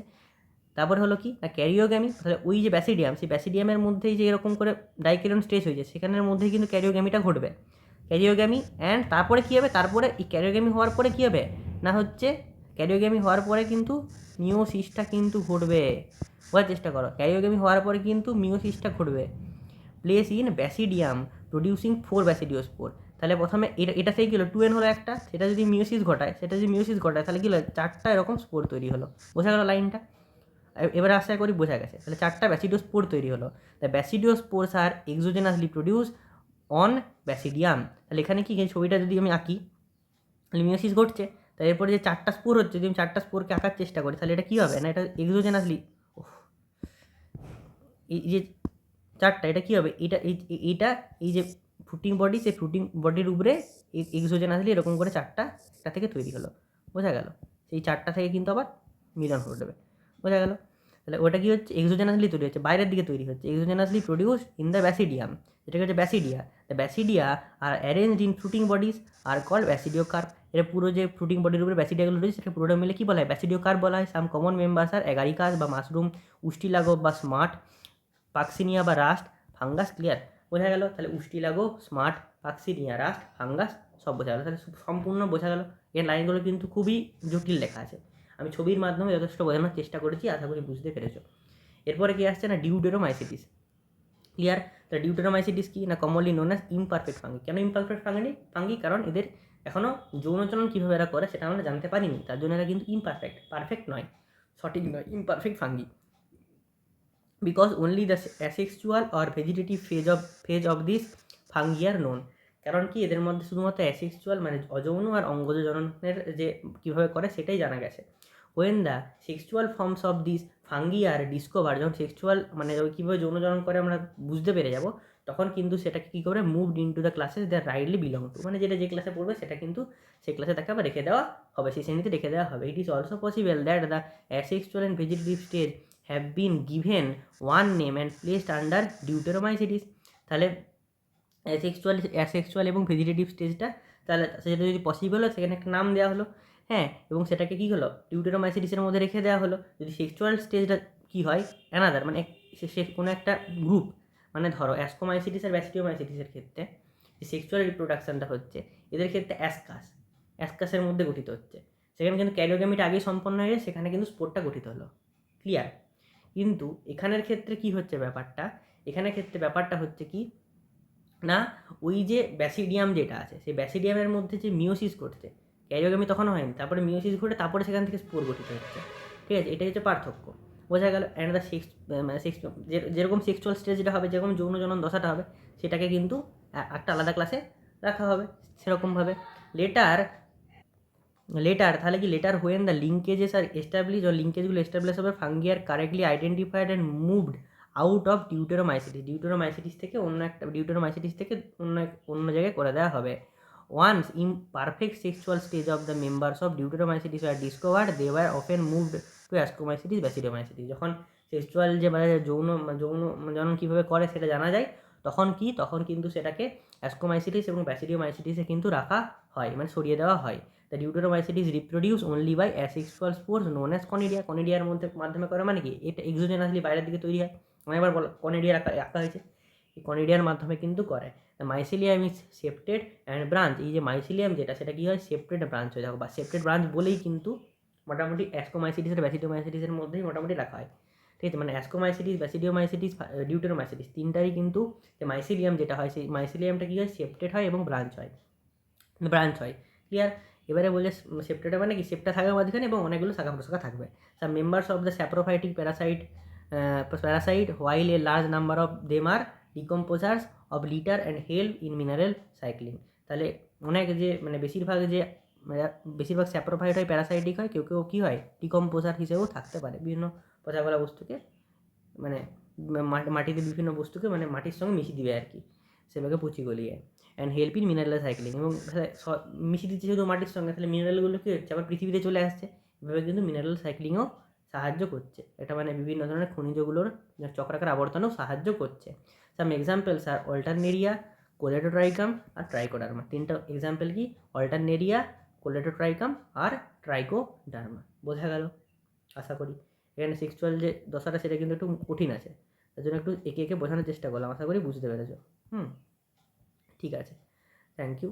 তারপরে হলো কি না ক্যারিওগ্যামি, তাহলে ওই যে ব্যাসিডিয়াম, সেই ব্যাসিডিয়ামের মধ্যেই যে এরকম করে ডাইক্যারিয়ন স্টেজ হয়েছে, সেখানের মধ্যেই কিন্তু ক্যারিওগ্যামিটা ঘটবে, ক্যারিওগ্যামি। অ্যান্ড তারপরে কী হবে, তারপরে এই ক্যারিওগ্যামি হওয়ার পরে কী হবে না, হচ্ছে ক্যারিওগ্যামি হওয়ার পরে কিন্তু মিওসিসটা কিন্তু ঘটবে, বোঝার চেষ্টা করো, ক্যারিওগ্যামি হওয়ার পরে কিন্তু মিওসিসটা ঘটবে, প্লেস ইন ব্যাসিডিয়াম প্রডিউসিং 4 ব্যাসিডিওস্পোর। তাহলে প্রথমে এটা থেকে গেলো 2N হলো একটা, সেটা যদি মিওসিস ঘটায় তাহলে কী হলো, 4টা এরকম স্পোর তৈরি হলো, বোঝা গেল লাইনটা। এবার আশা করি বোঝা গেছে, তাহলে 4টা ব্যাসিডিওস্পোর তৈরি হলো, the ব্যাসিডিওস্পোরস R exogenously produce on ব্যাসিডিয়াম। তাহলে এখানে কি ছবিটা যদি আমি আঁকি, তাহলে মিওসিস ঘটছে, তাই এরপরে যে 4টা স্পোর হচ্ছে, যদি আমি 4টা স্পোরকে আঁকার চেষ্টা করি, তাহলে এটা কী হবে না, এটা এক্সোজেনাসলি, এই যে 4টা, এটা কী হবে, এইটা এই যে ফ্রুটিং বডি, সেই ফ্রুটিং বডির উপরে এক্সোজেনাসলি এরকম করে 4টা একটা থেকে তৈরি হলো, বোঝা গেল, সেই 4টা থেকে কিন্তু আবার মিলন ঘটবে, বোঝা গেল। তাহলে ওটা কী হচ্ছে, এক্সোজেনাসলি তৈরি হচ্ছে, বাইরের দিকে তৈরি হচ্ছে, exogenously produce in the basidium, যেটাকে হচ্ছে basidia. The basidia are arranged in fruiting bodies are called basidiocarp. এর পুরো যে ফ্রুটিং বডির উপরে ব্যাসিডিয়াগুলো রয়েছে সেটা পুরোটা মিলে কী বলা হয়, ব্যাসিডিও কার্প বলা হয়। সাম কমন মেম্বার্স আর অ্যাগারিকাস বা মাশরুম, উস্টিলাগো বা স্মার্ট, পাক্সিনিয়া বা রাস্ট, ফাঙ্গাস, ক্লিয়ার, বোঝা গেল। তাহলে উস্টিলাগো, স্মার্ট, পাক্সিনিয়া, রাস্ট, ফাঙ্গাস সব বোঝা গেলো, তাহলে সম্পূর্ণ বোঝা গেল। এর লাইনগুলো কিন্তু খুবই জটিল লেখা আছে, আমি ছবির মাধ্যমে যথেষ্ট বোঝানোর চেষ্টা করেছি, আশা করি বুঝতে পেরেছো। এরপরে কি আসছে না, ডিউটেরোমাইসিটিস, ক্লিয়ার। তাহলে ডিউটেরোমাইসিটিস কি না, commonly known as imperfect fungi. কেন ইমপারফেক্ট ফাঙ্গি, কারণ এদের এখনও যৌনচলন কীভাবে এরা করে সেটা আমরা জানতে পারিনি, তার জন্য এরা কিন্তু ইমপারফেক্ট, পারফেক্ট নয়, সঠিক নয়, imperfect fungi. Because only the asexual or vegetative phase of this fungi are known. কারণ কি এদের মধ্যে শুধুমাত্র অ্যাসেক্সুয়াল মানে অযৌন আর অঙ্গজ জননের যে কীভাবে করে সেটাই জানা গেছে। When the sexual forms of this fungi are discover, যখন সেক্সুয়াল মানে কীভাবে যৌনজনন করে আমরা বুঝতে পেরে যাব, তখন কিন্তু সেটাকে কী করে moved into the classes that rightly belong to, মানে যেটা যে ক্লাসে পড়বে সেটা কিন্তু সেই ক্লাসে তাকে আবার রেখে দেওয়া হবে, সেই শ্রেণীতে রেখে দেওয়া হবে। It is also possible that the asexual and vegetative stage have been given one name and placed under deuteromycetes। তাহলে অ্যাসেক্সুয়াল এবং ভেজিটেটিভ স্টেজটা, তাহলে সেটা যদি পসিবল হয় সেখানে একটা নাম দেওয়া হলো, হ্যাঁ, এবং সেটাকে কী হলো ডিউটেরোমাইসিটিসের মধ্যে রেখে দেওয়া হলো। যদি সেক্সুয়াল স্টেজটা কী হয় অ্যানাদার, মানে সে কোনো একটা গ্রুপ, মানে ধরো অ্যাসকোমাইসিটিস আর ব্যাসিডিওমাইসিটিসের ক্ষেত্রে যে সেক্সুয়াল রিপ্রোডাকশানটা হচ্ছে এদের ক্ষেত্রে অ্যাসকাসের মধ্যে গঠিত হচ্ছে, সেখানে কিন্তু ক্যারিওগ্যামিটা আগেই সম্পন্ন হয়ে যায়, সেখানে কিন্তু স্পোরটা গঠিত হলো, ক্লিয়ার। কিন্তু এখানের ক্ষেত্রে কি হচ্ছে ব্যাপারটা, এখানের ক্ষেত্রে ব্যাপারটা হচ্ছে কি না, ওই যে ব্যাসিডিয়াম যেটা আছে সেই ব্যাসিডিয়ামের মধ্যে যে মিওসিস ঘটছে, ক্যারিওগ্যামি তখনও হয়নি, তারপরে মিওসিস ঘটে তারপরে সেখান থেকে স্পোর গঠিত হচ্ছে, ঠিক আছে, এটাই হচ্ছে পার্থক্য, বোঝা গেল। অ্যান্ড দ্য সেক্স মানে সেক্স যেরকম সেক্সুয়াল স্টেজ যেটা হবে, যেরকম যৌন জনন দশাটা হবে, সেটাকে কিন্তু একটা আলাদা ক্লাসে রাখা হবে সেরকমভাবে। লেটার তাহলে কি later when the linkages are establish, ও লিঙ্কেজগুলো এস্টাবলিশ হবে, fungi are correctly identified and moved out of deuteromycetes থেকে অন্য জায়গায় করে দেওয়া হবে। Once imperfect sexual stage of the members of deuteromycetes were discovered, they were often moved to ascomycetes basidiomycetes। যখন সেক্সুয়াল যে মানে যৌন জনন কীভাবে করে সেটা জানা যায়, তখন কিন্তু সেটাকে অ্যাস্কোমাইসিটিস এবং ব্যাসিডিওমাইসিটিসে কিন্তু রাখা হয়, মানে সরিয়ে দেওয়া হয়। The deuteromycetes reproduce only by asexual spores known as conidia. কনিডিয়ার মাধ্যমে করে মানে কি, এটা এক্সোজেনাসলি বাইরের দিকে তৈরি হয়, অনেকবার বলো কনিডিয়া রাখা হয়েছে, এই কনিডিয়ার মাধ্যমে কিন্তু করে। মাইসিলিয়াম ইজ সেপ্টেড অ্যান্ড ব্রাঞ্চ, এই যে মাইসিলিয়াম যেটা, সেটা কী হয়, সেপ্টেড ব্রাঞ্চ হয়ে যাবে, বা সেপ্টেড ব্রাঞ্চ বলেই কিন্তু মোটামুটি অ্যাস্কোমাইসিটিস আর ব্যাসিডিওমাইসিটিসের মধ্যেই মোটামুটি রাখা হয়। ঠিক আছে, মানে অ্যাস্কোমাইসিটিস, ব্যাসিডিওমাইসিটিস, ডিউটেরোমাইসিটিস তিনটারই কিন্তু যে মাইসিলিয়াম যেটা হয়, সেই মাইসিলিয়ামটা কী হয়, সেপ্টেড হয় এবং ব্রাঞ্চ হয়। ক্লিয়ার। এবারে বলে সেপ্টেটা মানে কি, সেপ্টা থাকবে মাঝখানে এবং অনেকগুলো শাখা প্রশাখা থাকবে। Some members of the saprophytic parasite while a large number of them are decomposers of litter and help in mineral cycling. তাহলে অনেক যে মানে বেশিরভাগ স্যাপ্রোফাইট হয়, প্যারাসাইটিক হয়, কেউ কেউ কী হয়, ডিকম্পোজার হিসেবেও থাকতে পারে, বিভিন্ন পচাগলা বস্তুকে মানে মাটিতে বিভিন্ন বস্তুকে মানে মাটির সঙ্গে মিশিয়ে দিবে আর কি, সেভাবে পচি গলিয়ে। And help in mineral cycling, এবং মিশিয়ে দিচ্ছে শুধু মাটির সঙ্গে, তাহলে মিনারেলগুলো কী হচ্ছে, আবার পৃথিবীতে চলে আসছে, এভাবে কিন্তু মিনারেল সাইক্লিংও সাহায্য করছে। এটা মানে বিভিন্ন ধরনের খনিজগুলোর চক্রাকার আবর্তনেও সাহায্য করছে। সাম এক্সাম্পলস আর অল্টারনেরিয়া, কোলেডোট্রাইকাম আর ট্রাইকোডার্মা। তিনটা এক্সাম্পল কি, অল্টারনেরিয়া, কোলেডোট্রাইকাম আর ট্রাইকোডার্মা। বোঝা গেল আশা করি। এখানে সেক্সুয়াল যে দশাটা সেটা কিন্তু একটু কঠিন আছে, তার জন্য একটু একে একে বোঝানোর চেষ্টা করলাম, আশা করি বুঝতে পেরেছো। ঠিক আছে, থ্যাংক ইউ।